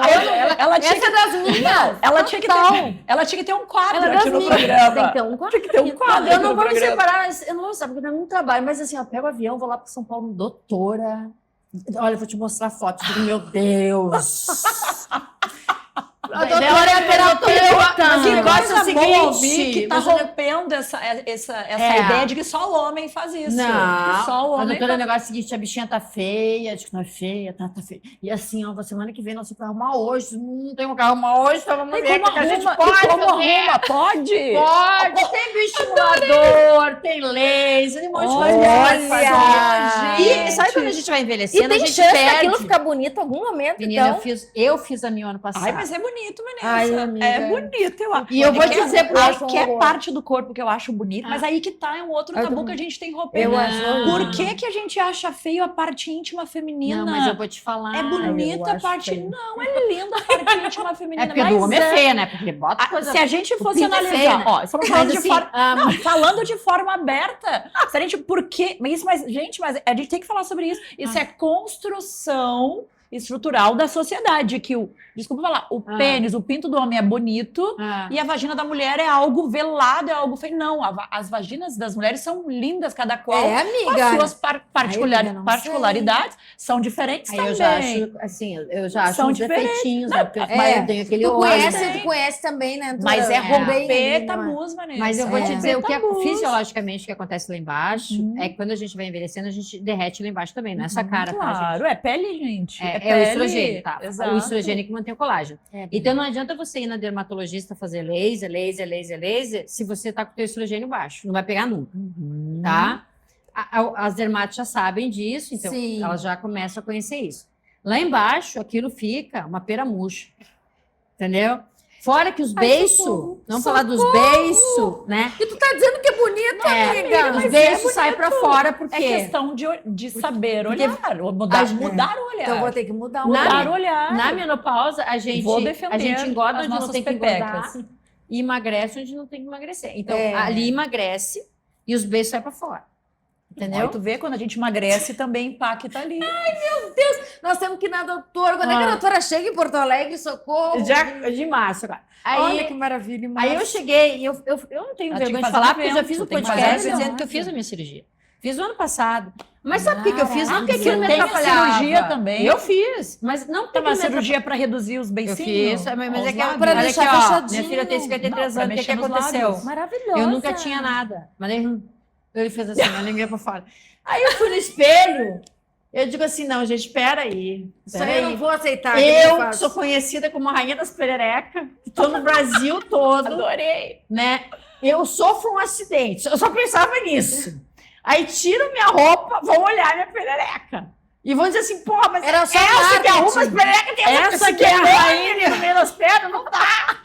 Ela tinha Essa é das minhas. Ela tinha que Total. ela tinha que ter um quadro Ela é aqui das no minhas. programa. Tem que ter um quadro. Tinha que ter um quadro Eu aqui não no vou me programa. separar, mas eu não vou saber, porque dá muito trabalho. Mas assim, ó, pego o avião, vou lá para São Paulo, doutora. Olha, eu vou te mostrar fotos. Digo, meu Deus. A doutora é a terapeuta. Mas que negócio coisa é o seguinte, boa ouvir que tá você não- rompendo essa É. ideia de que só o homem faz isso. Não, Que só o a homem doutora, o faz. negócio é o seguinte, a bichinha tá feia, diz que não é feia, tá feia. E assim, ó, semana que vem nós vamos pra arrumar hoje. Não tem um carro arrumar hoje, então vamos E ver como o que a gente arruma? pode E como fazer. arruma? Pode? Pode, tem bioestimulador, tem laser, tem um monte de coisa que pode fazer. Olha, E sabe quando a gente vai E envelhecendo, a tem gente chance perde. daquilo ficar bonito em algum momento, Menina, então. eu fiz a minha ano passado. Ai, mas é bonito, menina. Ai, amiga. É bonito, eu acho. E eu vou Que é- dizer pra ai, você um que é horror. parte do corpo que eu acho bonito, mas aí que tá, é um outro Eu tabu também. que a gente tem que romper. Eu Né? acho Por horrível. que a gente acha feio a parte íntima feminina? Não, mas eu vou te falar. É bonita eu a parte... acho feio. Não, é linda a parte íntima feminina. É porque mas do homem é feia, né? Porque bota coisa... Se a gente fosse pinto é analisar, feio, né? ó, estamos Mas falando de assim, forma... Não, falando de forma aberta. Se a gente, por quê? Mas, gente, a gente tem que falar sobre isso. Isso é construção estrutural da sociedade, que desculpa falar, o pênis, o pinto do homem é bonito e a vagina da mulher é algo velado, é algo feio. Não, as vaginas das mulheres são lindas, cada qual com amiga. as suas Amiga, não particularidades, são diferentes Aí também. eu já acho, assim, eu já acho São uns defeitinhos, né? Porque eu tenho aquele Tu olho. conhece também, né? Mas é romper bem tabus, Vanessa. Mas eu vou te dizer, o que tabus. fisiologicamente o que acontece lá embaixo é que quando a gente vai envelhecendo, a gente derrete lá embaixo também, não é essa cara, tá, Claro, gente? é pele, gente. É o pele. estrogênio, tá? Exato. O estrogênio que mantém o colágeno. Então não adianta você ir na dermatologista fazer laser, se você tá com o teu estrogênio baixo. Não vai pegar nunca, tá? As dermatos já sabem disso, então Sim. elas já começam a conhecer isso. Lá embaixo, aquilo fica uma pera murcha, entendeu? Fora que os beiços, vamos falar dos beiços, né? E tu tá dizendo que é bonito, amiga. Os beiços saem pra fora, por É quê? questão de saber olhar, mudar o olhar. Então eu vou ter que mudar o Mudar o olhar. Na menopausa, a gente engorda as onde não nossas tem que pepecas. engordar e emagrece onde não tem que emagrecer. Então, ali emagrece e os beijos saem pra fora. Entendeu? Aí tu vê, quando a gente emagrece, também impacta ali. Nós temos que ir na doutora. Quando é que a doutora chega em Porto Alegre? Socorro. Já de março agora. Olha que maravilha. Aí eu cheguei e eu não tenho Ela tinha vergonha que de fazer falar, um porque eu já evento, fiz um tem que fazer podcast um evento. dizendo que eu fiz a minha cirurgia. Fiz o ano passado. Mas sabe por que eu fiz? Não porque aquilo me Tem a atrapalhava. cirurgia também. Eu fiz, mas não porque Tem uma me atrapalhava. cirurgia para reduzir os Eu beicinhos. fiz, mas aos é que lábios. Pra olha deixar aqui, ó, fechadinho. minha filha tem 53 Não, anos, o que pra mexer nos aconteceu? lábios. Maravilhosa. Eu nunca tinha nada. Mas ele fez assim, a língua pra fora. Aí eu fui no espelho, eu digo assim, não, gente, espera aí. Isso aí eu não vou aceitar. Eu sou conhecida como a rainha das pererecas, estou no Brasil todo, Adorei. né? Eu sofro um acidente, eu só pensava nisso. Aí tiro minha roupa, vão olhar minha perereca. E vão dizer assim, pô, mas Era só essa que arruma as marketing. pererecas, tem essa que é a rainha no meio das pernas, não dá.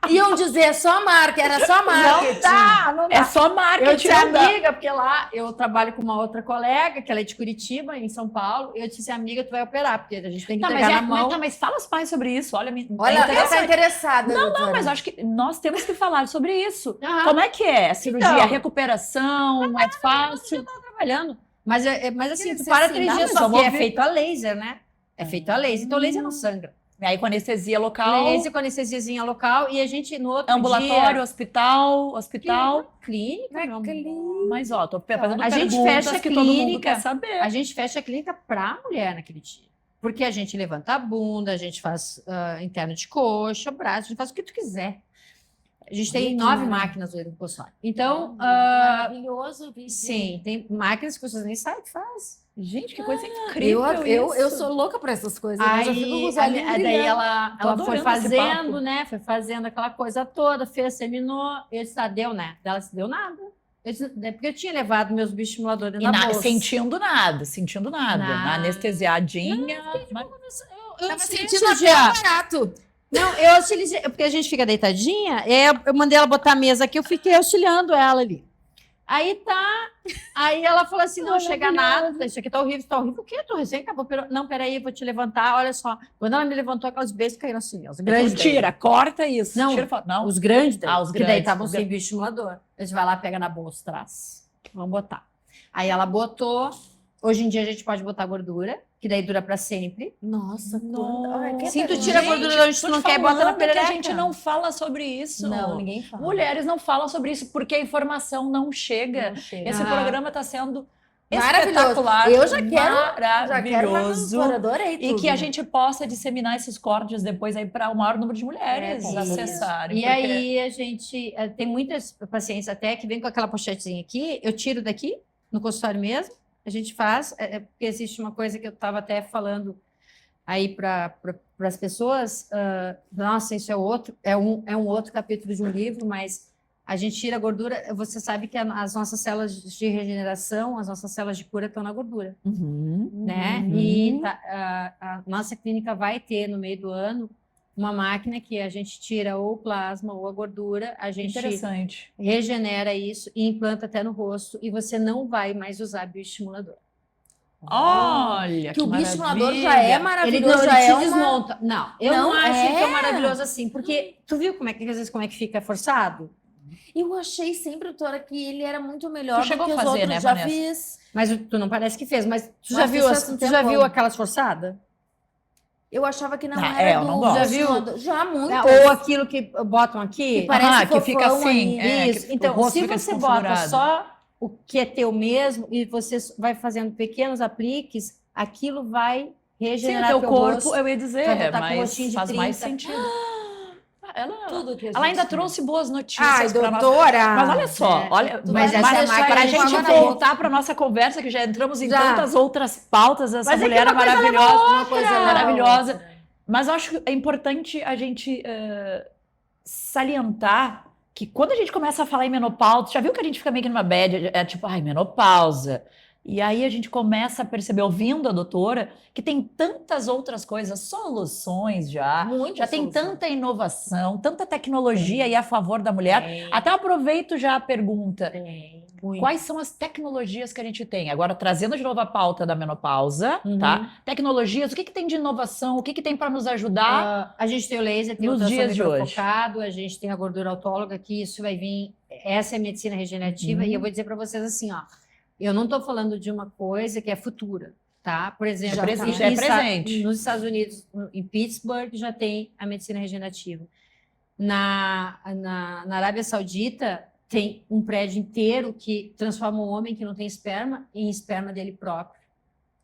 Iam dizer só marca, era só marketing. Não dá, não dá. É só marketing. Eu disse, não dá. amiga, porque lá eu trabalho com uma outra colega, que ela é de Curitiba, em São Paulo, e eu disse, amiga, tu vai operar, porque a gente tem que Tá, entregar na mão. mas fala aos pais sobre isso. Olha, Olha, ela tá interessante. interessada. Não, doutora. mas acho que nós temos que falar sobre isso. Aham. Como é que é? A cirurgia, Então. a recuperação, é fácil? Trabalhando. Mas assim, tu ser para assim, 3 dá, dias mas só, vamos porque é ver. feito a laser, né? É feito a laser. Então, laser não sangra. E aí com anestesia local, Laser com anestesiazinha local e a gente no outro ambulatório, dia... hospital. Clínica, meu amor. Mas ó, tô fazendo A gente perguntas fecha a que todo mundo clínica. quer saber. A gente fecha a clínica para a mulher naquele dia. Porque a gente levanta a bunda, a gente faz interno de coxa, braço, a gente faz o que tu quiser. A gente tem 9 máquinas no consultório. Então, Maravilhoso. sim, tem máquinas que vocês nem sabem o que faz. Gente, que coisa incrível Eu isso. sou louca para essas coisas. Aí, eu já fico com os olhinhos daí brilhando. ela Tô foi adorando esse papo. fazendo, né? Foi fazendo aquela coisa toda, fez, terminou. Eu disse, deu, né? Ela disse, deu nada. Eu disse, é porque eu tinha levado meus bioestimuladores E na bolsa. sentindo nada. Nada. Na anestesiadinha. Eu Tava senti sentindo no até dia. barato. Não, eu auxiliei, porque a gente fica deitadinha, e aí eu mandei ela botar a mesa aqui, eu fiquei auxiliando ela ali. Aí tá, aí ela falou assim, não chega nada, isso aqui tá horrível, o quê? Tu recém acabou, não, peraí, eu vou te levantar, olha só. Quando ela me levantou, aqueles beijos caíram assim, os grandes. Tira, corta isso. Não, Tira, não. Os grandes dela, os que daí grandes, estavam os sem bioestimulador. A gente vai lá, pega na bolsa, traz. Vamos botar. Aí ela botou, hoje em dia a gente pode botar gordura, que daí dura pra sempre. Nossa, Sim, tu tira a gordura de onde tu não quer e bota na perereca. Que a gente não fala sobre isso. Não, ninguém fala. Mulheres não falam sobre isso porque a informação não chega. Não chega. Esse programa está sendo Maravilhoso. espetacular. Eu já quero maravilhoso. doutora, adorei E tudo. que a gente possa disseminar esses cortes depois aí para o maior número de mulheres É, acessarem. E porque- aí a gente tem muitas pacientes até que vem com aquela pochetezinha aqui, eu tiro daqui, no consultório mesmo, a gente faz, porque existe uma coisa que eu estava até falando aí para as pessoas, nossa, isso é um outro capítulo de um livro, mas a gente tira a gordura, você sabe que as nossas células de regeneração, as nossas células de cura estão na gordura, né? E a nossa clínica vai ter no meio do ano uma máquina que a gente tira ou o plasma ou a gordura, a gente Interessante. regenera isso e implanta até no rosto e você não vai mais usar bioestimulador. Olha, Que o bioestimulador maravilha. já é Ele maravilhoso, não, já ele é te uma... desmonta. Não, eu não Não acho é? que é maravilhoso assim, porque tu viu como é que às vezes como é que fica forçado? Eu achei sempre, doutora, que ele era muito melhor Tu chegou do que a os fazer, outros. né, Já Vanessa? fiz. Mas tu não parece que fez, mas tu Mas já viu isso faz um tu já viu tempão. aquelas forçadas? Eu achava que não Ah, era eu do... não gosto. Já viu? Já muito. Ou aquilo que botam aqui. Que parece que fica fofão assim. aí. Isso. Que Então, o rosto se fica você bota desconfigurado. só o que é teu mesmo e você vai fazendo pequenos apliques, aquilo vai Sim, o regenerar teu teu corpo, rosto. eu ia vai dizer, botar com mas rostinho de faz mais 30. sentido. Tudo que a Ela ainda gente tem. trouxe boas Ai, notícias para nós. doutora! Mas olha só, olha, Mas essa é a para a marca gente de voltar para nossa conversa, que já entramos em Já. tantas outras pautas, essa Mas é que mulher é uma coisa leva maravilhosa, Uma coisa leva a maravilhosa. outra. Mas eu acho que é importante a gente salientar que quando a gente começa a falar em menopausa, já viu que a gente fica meio que numa bad, é tipo, ai, menopausa. E aí a gente começa a perceber, ouvindo a doutora, que tem tantas outras coisas, soluções já. Muita Já tem solução. tanta inovação, tanta tecnologia aí a favor da mulher. Até aproveito já a pergunta. Quais são as tecnologias que a gente tem? Agora, trazendo de novo a pauta da menopausa, tá? Tecnologias, o que tem de inovação? O que tem para nos ajudar? A gente tem o laser, tem o Nos dias de hoje. focado, a gente tem a gordura autóloga, que isso vai vir. Essa é a medicina regenerativa, e eu vou dizer para vocês assim, ó. Eu não estou falando de uma coisa que é futura, tá? Por exemplo, Já é presente. Nos Estados Unidos, em Pittsburgh, já tem a medicina regenerativa. Na Arábia Saudita, tem um prédio inteiro que transforma um homem que não tem esperma em esperma dele próprio.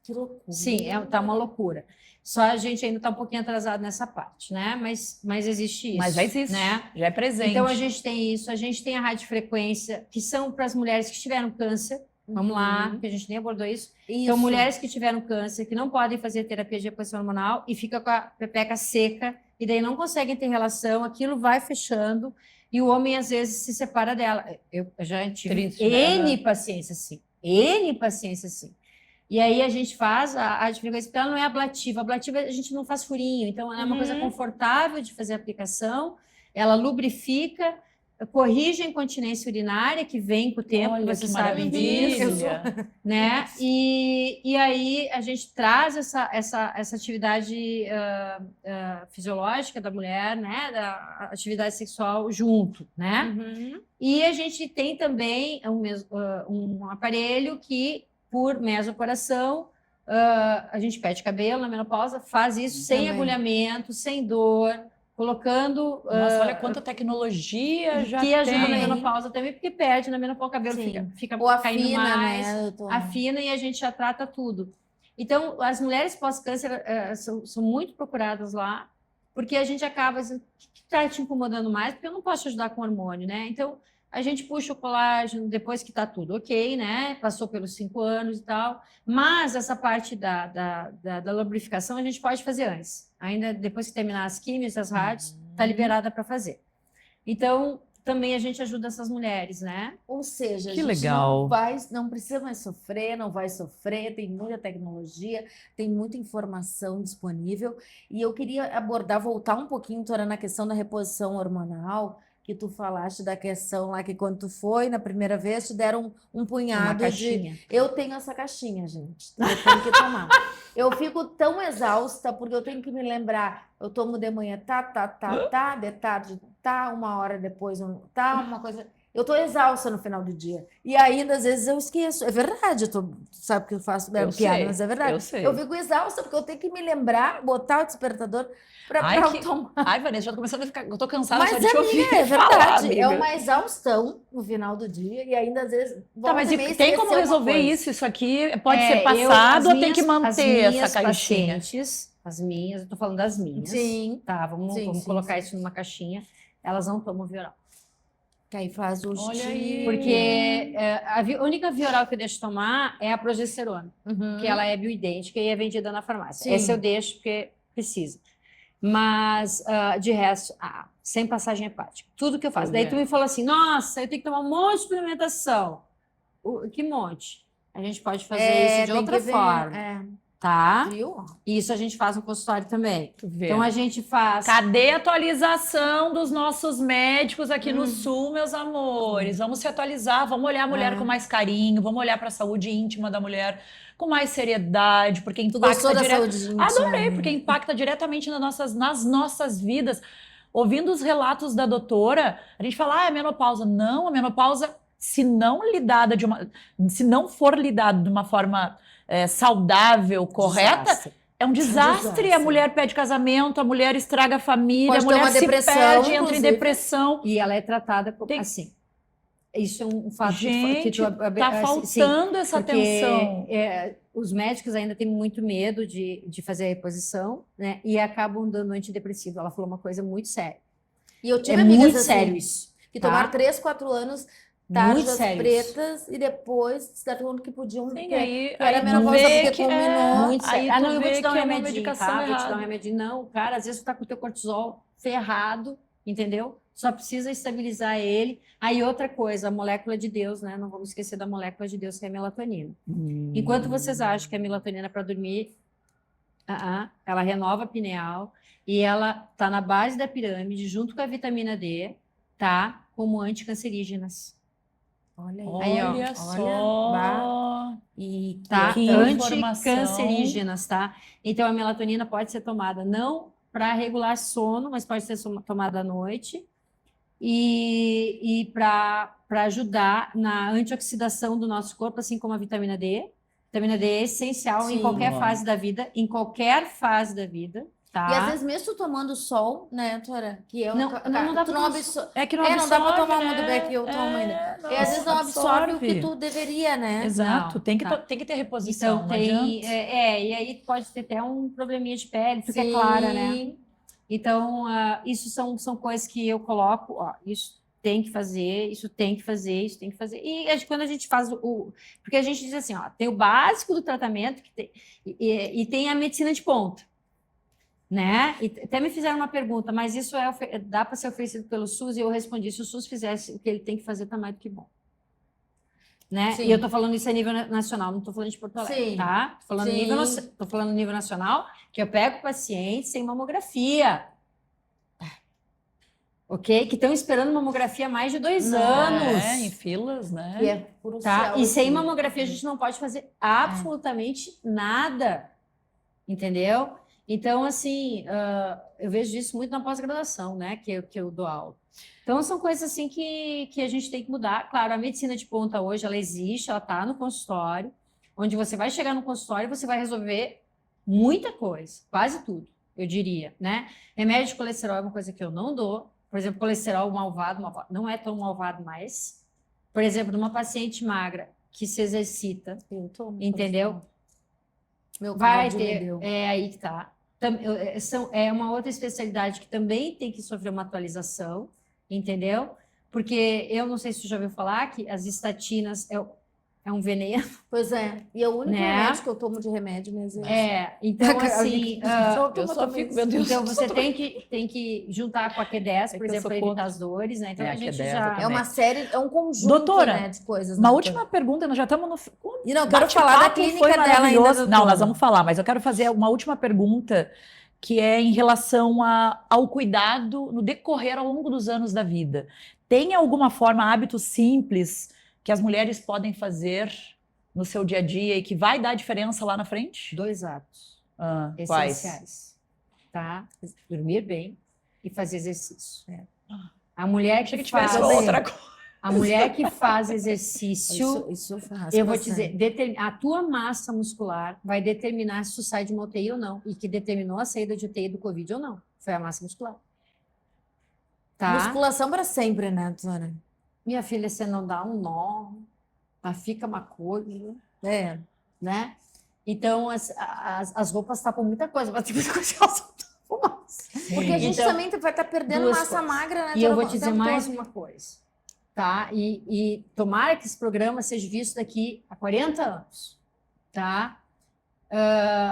Que loucura. Sim, tá uma loucura. Só a gente ainda está um pouquinho atrasado nessa parte, né? Mas existe isso. Mas já existe, né? já é presente. Então, a gente tem isso, a gente tem a radiofrequência, que são para as mulheres que tiveram câncer. Vamos lá, porque a gente nem abordou isso. Então, mulheres que tiveram câncer, que não podem fazer terapia de reposição hormonal e fica com a pepeca seca, e daí não conseguem ter relação, aquilo vai fechando, e o homem, às vezes, se separa dela. Eu já tive Triste, né? N paciência assim. N paciência assim. E aí a gente faz a radiofrequência, porque ela não é ablativa. Ablativa a gente não faz furinho, então é uma coisa confortável de fazer a aplicação, ela lubrifica, corrige a incontinência urinária, que vem com o tempo, Olha, você que sabe disso, maravilha. né? E aí a gente traz essa atividade fisiológica da mulher, né? Da atividade sexual junto, né? E a gente tem também um aparelho que, por mesocoração, a gente pede cabelo na menopausa, faz isso sem Também. agulhamento, sem dor, colocando... Nossa, olha quanta tecnologia já que ajuda na tem. menopausa também, porque perde na menopausa, o cabelo Sim. fica Ou caindo afina, mais, né, doutora? afina e a gente já trata tudo. Então, as mulheres pós-câncer são muito procuradas lá, porque a gente acaba dizendo, o que está te incomodando mais? Porque eu não posso te ajudar com hormônio, né? Então, a gente puxa o colágeno depois que está tudo ok, né? Passou pelos 5 anos e tal. Mas essa parte da lubrificação a gente pode fazer antes. Ainda depois que terminar as químicas, as rádios, está liberada para fazer. Então, também a gente ajuda essas mulheres, né? Ou seja, Que a gente legal. não precisa mais sofrer, não vai sofrer, tem muita tecnologia, tem muita informação disponível. E eu queria voltar um pouquinho, Tora, na questão da reposição hormonal, que tu falaste da questão lá que quando tu foi na primeira vez, te deram um punhado Uma de... caixinha. Eu tenho essa caixinha, gente. Eu tenho que tomar. Eu fico tão exausta porque eu tenho que me lembrar. Eu tomo de manhã, de tarde, uma hora depois, uma coisa. Eu tô exausta no final do dia. E ainda, às vezes, eu esqueço. É verdade, tu sabe que eu faço Eu piada, sei, mas é verdade. eu sei. Eu fico exausta porque eu tenho que me lembrar, botar o despertador para eu tomar. Ai, Vanessa, já tô começando a ficar. Eu tô cansada Mas, só de te ouvir. amiga, é falar, verdade. amiga. É uma exaustão no final do dia e ainda, às vezes, Tá, volta mas e meia tem esquecer como uma resolver coisa. isso? Isso aqui pode É, ser passado ou tem que as manter minhas essa caixinha? pacientes, as minhas, eu tô falando das minhas. Sim. Tá, vamos Sim, colocar sim. isso numa caixinha. Elas não tomam Vioral. Que aí faz o Olha xixi. aí. Porque a única Vioral que eu deixo tomar é a progesterona, Uhum. que ela é bioidêntica e é vendida na farmácia. Sim. Essa eu deixo porque precisa. Mas, de resto, sem passagem hepática. Tudo que eu faço. Tô Daí vendo. tu me falou assim, nossa, eu tenho que tomar um monte de suplementação. Que monte? A gente pode fazer isso de tem outra que ver, forma, tá? viu? E isso a gente faz no consultório também. Tu vê. Então, a gente faz... Cadê a atualização dos nossos médicos aqui no Sul, meus amores? Vamos se atualizar, vamos olhar a mulher com mais carinho, vamos olhar para a saúde íntima da mulher com mais seriedade, porque Tu gostou impacta da saúde íntima? Adorei, porque impacta diretamente nas nossas vidas. Ouvindo os relatos da doutora, a gente fala, é menopausa. Não, a menopausa, se não for lidada de uma forma saudável, correta, Desastre. é É um desastre. A mulher pede casamento, a mulher estraga a família, Pode a ter mulher uma se depressão, perde, entra em inclusive. depressão. E ela é tratada Tem- assim. Isso é um fato Gente, tá assim, sim, faltando essa porque atenção. os médicos ainda têm muito medo de fazer a reposição, né? E acabam dando antidepressivo. Ela falou uma coisa muito séria. E eu tive É amigas muito assim, sério isso. que tá? tomaram 3, 4 anos, Muito tarjas sério isso. pretas, e depois se deram conta que podiam... Sim, que aí era tu menopausa vê porque que combinou. Muito aí sério. Ah, tu não, eu vou vê te dar um que é uma remedinho, medicação tá? Vou te dar um errada. remedinho. Não, cara, às vezes tu tá com o teu cortisol ferrado, entendeu? Só precisa estabilizar ele. Aí outra coisa, a molécula de Deus, né? Não vamos esquecer da molécula de Deus, que é a melatonina. Enquanto vocês acham que a melatonina é para dormir, ela renova a pineal e ela tá na base da pirâmide, junto com a vitamina D, tá? Como anticancerígenas. Olha Aí, ó, Olha bah. só. E Tá? Que Anticancerígenas, tá? Então a melatonina pode ser tomada não para regular sono, mas pode ser tomada à noite e para ajudar na antioxidação do nosso corpo, assim como a vitamina D. Vitamina D é essencial em Sim. qualquer Ó. fase da vida, tá? E às vezes mesmo tu tomando sol, né, Tora? Que eu, Não, não dá tu pra não tomar absorve. É que não Não dá pra absorve, tomar né? muito bem que eu tomo ainda. E às vezes não absorve o que tu deveria, né? Exato, Não, tem que, tá. tem que ter reposição, Então não tem, adianta. e aí pode ter até um probleminha de pele, porque é clara, né? Então, isso são coisas que eu coloco, ó, isso tem que fazer, isso tem que fazer, isso tem que fazer. E quando a gente faz porque a gente diz assim, ó, tem o básico do tratamento que tem, e tem a medicina de ponta, né? E até me fizeram uma pergunta, mas isso dá para ser oferecido pelo SUS? E eu respondi, se o SUS fizesse o que ele tem que fazer, tá mais do que bom. Né? Sim. E eu tô falando isso a nível nacional, não tô falando de Porto Alegre, Sim. tá? Tô falando, Sim. tô falando nível nacional, que eu pego pacientes sem mamografia. Ok? Que estão esperando mamografia há mais de 2 anos. Em filas, né? Que é Tá? crucial, E sem assim. mamografia a gente não pode fazer absolutamente nada. Entendeu? Então, assim, eu vejo isso muito na pós-graduação, né? Que eu dou aula. Então, são coisas assim que a gente tem que mudar. Claro, a medicina de ponta hoje, ela existe, ela está no consultório, onde você vai chegar no consultório e você vai resolver muita coisa, quase tudo, eu diria, né? Remédio de colesterol é uma coisa que eu não dou. Por exemplo, colesterol malvado não é tão malvado mais. Por exemplo, numa paciente magra que se exercita, Eu tomo. entendeu? Meu Vai cardio me ter, deu. aí que tá. É uma outra especialidade que também tem que sofrer uma atualização, entendeu? Porque eu não sei se você já ouviu falar que as estatinas é um veneno. Pois é. E é o único Né? remédio que eu tomo de remédio mesmo. Então assim, Eu só fico, meu Deus. então você tem que juntar com a Q10, É por que eu exemplo, sou para contra. evitar as dores, né? Então É, a a gente Q10 já É uma série, é um conjunto, Doutora, né, de coisas. Uma né, última pergunta, nós já estamos no. E não, quero falar da clínica foi dela ainda, maravilhoso. doutora. Não, nós vamos falar, mas eu quero fazer uma última pergunta, que é em relação ao cuidado no decorrer ao longo dos anos da vida. Tem alguma forma, hábitos simples que as mulheres podem fazer no seu dia a dia e que vai dar diferença lá na frente? 2 atos Quais? essenciais, tá? Dormir bem e fazer exercício. A mulher Achei que que tivesse faz outra coisa. A mulher que faz exercício, Isso faz eu vou te bastante. dizer, a tua massa muscular vai determinar se tu sai de uma UTI ou não. E que determinou a saída de UTI do Covid ou não. Foi a massa muscular. Tá? Musculação para sempre, né, doutora? Minha filha, você não dá um nó, tá? Fica uma coisa, É. né? Então, as roupas tapam muita coisa, mas tem muita coisa que elas não tapam mais. Porque a gente Então, também vai estar perdendo duas massa coisas. magra, né? E eu doutora, vou o te dizer tempo mais todo. uma coisa, tá? E tomara que esse programa seja visto daqui a 40 anos, tá?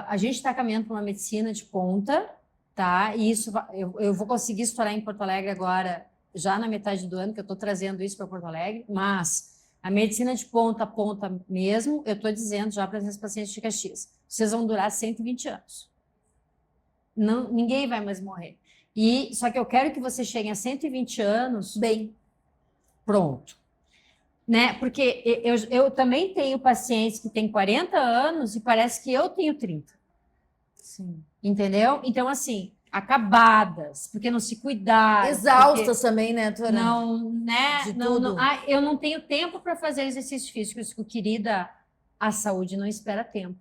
A gente está caminhando para uma medicina de ponta, tá? E isso eu vou conseguir estourar em Porto Alegre agora, já na metade do ano, que eu estou trazendo isso para Porto Alegre, mas a medicina de ponta a ponta mesmo, eu estou dizendo já para esses pacientes de Caxias, vocês vão durar 120 anos. Não, ninguém vai mais morrer. Só que eu quero que você chegue a 120 anos Bem, pronto. Né? Porque eu também tenho pacientes que têm 40 anos e parece que eu tenho 30. sim. Entendeu? Então, assim, acabadas, porque não se cuidaram. Exaustas também, né, doutora? Não, né? De Não, tudo. eu não tenho tempo para fazer exercício físico. Isso, querida, a saúde não espera tempo.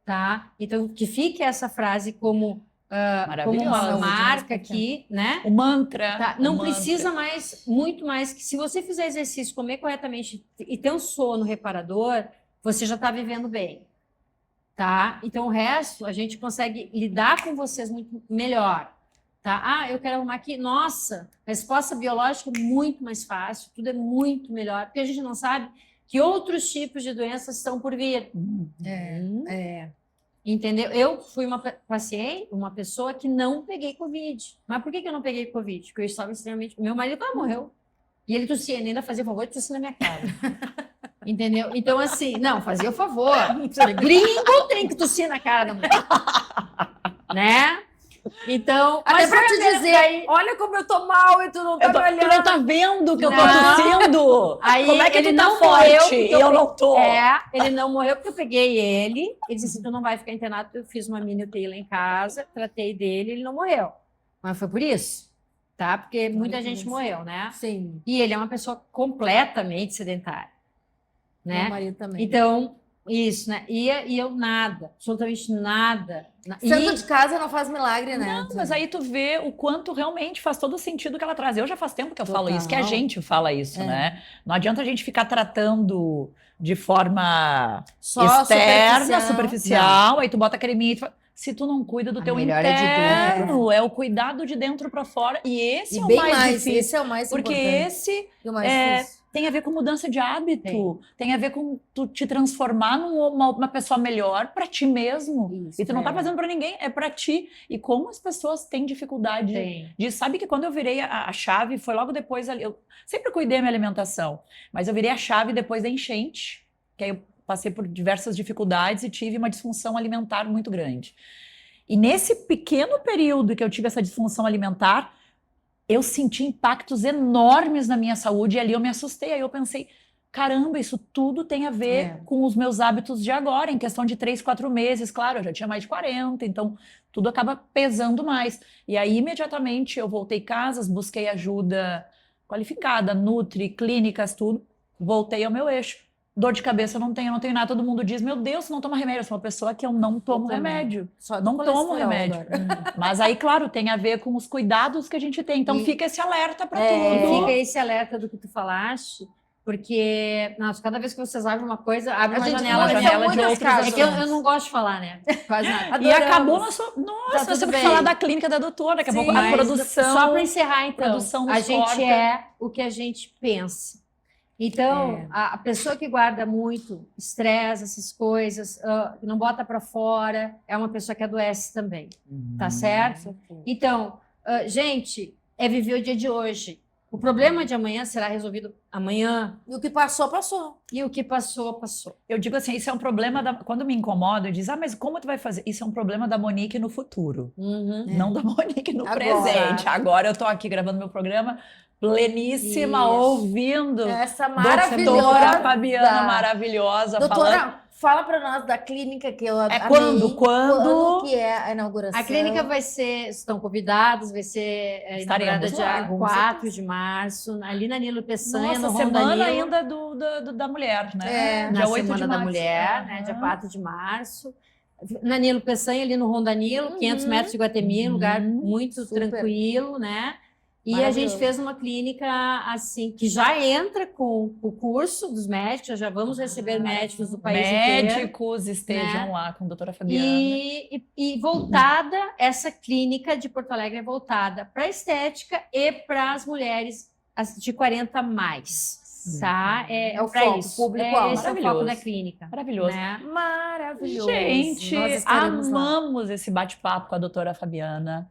tá? Então, que fique essa frase como uma Maravilhosa. marca aqui, né? O mantra. Tá? o Não mantra. precisa mais, muito mais que se você fizer exercício, comer corretamente e ter um sono reparador, você já está vivendo bem, tá? Então o resto a gente consegue lidar com vocês muito melhor, tá? Ah, eu quero arrumar aqui, nossa, resposta biológica é muito mais fácil, tudo é muito melhor, porque a gente não sabe que outros tipos de doenças estão por vir. Entendeu? Eu fui uma paciente, uma pessoa que não peguei Covid. Mas por que eu não peguei Covid? Porque eu estava extremamente... Meu marido morreu. E ele tossia, ele ainda fazia o favor de tossir na minha cara. Entendeu? Então, assim, não, fazia o favor. Gringo tem que tossir na cara da mulher. Né? Então, Até mas pra foi te a mesma- dizer, aí- olha como eu tô mal e tu não tá me Tu olhando. não tá vendo que eu tô Não. tossindo? Aí Como é que ele tu tá não morreu forte porque e eu não tô? Ele não morreu porque eu peguei ele. Ele disse assim, tu não vai ficar internado. Eu fiz uma mini UTI lá em casa, tratei dele, ele não morreu. Mas foi por isso, tá? Porque muita gente morreu, né? Sim, E ele é uma pessoa completamente sedentária, meu né? marido também. Então, isso, né? E eu nada, absolutamente nada. Santo de casa não faz milagre, né? Não, mas aí tu vê o quanto realmente faz todo o sentido que ela traz. Eu já faz tempo que eu falo Total. isso, que a gente fala isso, É. né? Não adianta a gente ficar tratando de forma Só externa, superficial, aí tu bota creminho e se tu não cuida do A teu melhor é de interno, é o cuidado de dentro para fora. E esse E é o bem mais mais, difícil. esse é o mais Porque importante. esse E o mais é, difícil. tem a ver com mudança de hábito, tem a ver com tu te transformar numa pessoa melhor para ti mesmo. Isso, E tu não tá é. fazendo para ninguém, é para ti. E como as pessoas têm dificuldade Tem. de... Sabe que quando eu virei a chave, foi logo depois ali. Eu sempre cuidei da minha alimentação, mas eu virei a chave depois da enchente, que aí eu passei por diversas dificuldades e tive uma disfunção alimentar muito grande. E nesse pequeno período que eu tive essa disfunção alimentar, eu senti impactos enormes na minha saúde e ali eu me assustei. Aí eu pensei, caramba, isso tudo tem a ver com os meus hábitos de agora, em questão de 3, 4 meses. Claro, eu já tinha mais de 40, então tudo acaba pesando mais. E aí, imediatamente, eu voltei casas, busquei ajuda qualificada, nutri, clínicas, tudo. Voltei ao meu eixo. Dor de cabeça eu não tenho nada. Todo mundo diz, meu Deus, você não toma remédio. Eu sou uma pessoa que eu não tomo também. remédio. Só do Não tomo colesterol remédio. agora. Mas aí, claro, tem a ver com os cuidados que a gente tem. Então E- fica esse alerta para E tudo. fica esse alerta do que tu falaste, porque, nossa, cada vez que vocês abrem uma coisa, abre A uma gente janela. uma são janela de muitas outros casas. É que eu não gosto de falar, né? Quase nada. E Adoramos. acabou nosso... Nossa, Tá nós tudo temos que bem. falar da clínica da doutora, daqui a pouco a Mas produção. Só para encerrar, então, produção nos a gente corta. é o que a gente pensa. Então, É. a pessoa que guarda muito estresse, essas coisas, que não bota para fora, é uma pessoa que adoece também, tá certo? Então, gente, é viver o dia de hoje. O problema de amanhã será resolvido amanhã. E o que passou, passou. E o que passou, passou. Eu digo assim, isso é um problema da... Quando me incomoda, eu digo, mas como tu vai fazer? Isso é um problema da Monique no futuro, não da Monique no Agora. presente. Agora eu tô aqui gravando meu programa pleníssima, Isso. ouvindo. Essa Doutora maravilhosa. Fabiana, maravilhosa, falando. Doutora, fala pra nós da clínica que eu É amei. quando? Quando que é a inauguração? A clínica vai ser, estão convidados, vai ser inaugurada Estaremos lá, dia com 4 de março, ali na Nilo Peçanha, Nossa, no semana Rondanilo. ainda da mulher, né? É. Na Dia 8 Semana de da março. Mulher, né, dia 4 de março. Na Nilo Peçanha, ali no Rondanilo, 500 metros de Guatemi, um lugar muito Super. tranquilo, né? E a Maravilhoso. gente fez uma clínica assim, que já entra com o curso dos médicos, já vamos receber médicos do país inteiro. Médicos estejam né? lá com a doutora Fabiana. E voltada, essa clínica de Porto Alegre é voltada para a estética e para as mulheres de 40 mais, tá? É o pra foco, isso. público-alvo. Esse é o foco Maravilhoso. da clínica. Maravilhoso. Né? Maravilhoso. Gente, Nós estaremos lá. amamos esse bate-papo com a doutora Fabiana,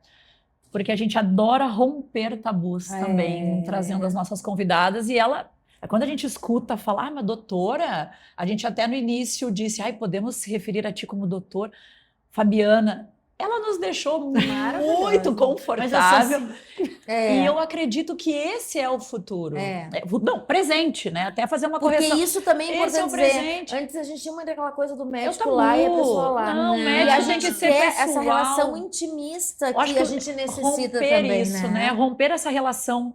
porque a gente adora romper tabus também, trazendo as nossas convidadas, e ela, quando a gente escuta falar, mas doutora, a gente até no início disse, podemos se referir a ti como doutor Fabiana. Ela nos deixou Maravilhosa. muito confortável. É. E eu acredito que esse é o futuro. É. Não, presente, né? Até fazer uma Porque correção. isso também é Esse é o importante dizer. presente. Antes a gente tinha muito aquela coisa do médico tabu. lá e a pessoa lá. Não, Não. médico E a tem gente que ser quer pessoal. essa relação intimista Eu acho que a que gente necessita romper também, isso, né? Romper essa relação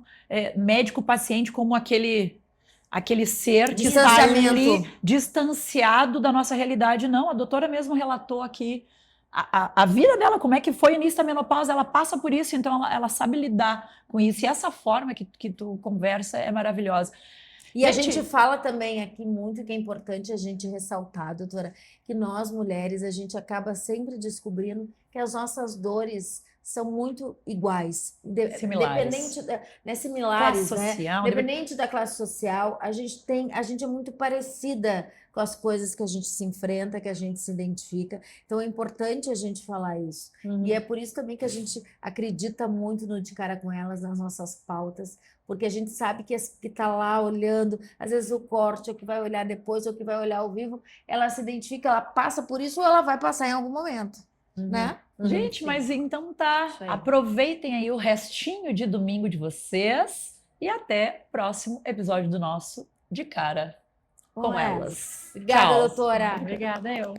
médico-paciente como aquele aquele ser que está ali Distanciamento. distanciado da nossa realidade. Não, a doutora mesmo relatou aqui a vida dela, como é que foi o início da menopausa, ela passa por isso, então ela sabe lidar com isso. E essa forma que tu conversa é maravilhosa. E a Gente, gente fala também aqui muito que é importante a gente ressaltar, doutora, que nós mulheres, a gente acaba sempre descobrindo que as nossas dores são muito iguais, Similares. independente né, similares, Classe né? social, Independente da classe social, a gente é muito parecida com as coisas que a gente se enfrenta, que a gente se identifica. Então é importante a gente falar isso. E é por isso também que a gente acredita muito no De Cara com Elas, nas nossas pautas, porque a gente sabe que está lá olhando, às vezes o corte, ou que vai olhar depois, ou que vai olhar ao vivo, ela se identifica, ela passa por isso ou ela vai passar em algum momento, né? Gente, Sim. mas então tá. Isso aí. Aproveitem aí o restinho de domingo de vocês e até o próximo episódio do nosso De Cara com Elas. Obrigada, Tchau. doutora. Obrigada, eu.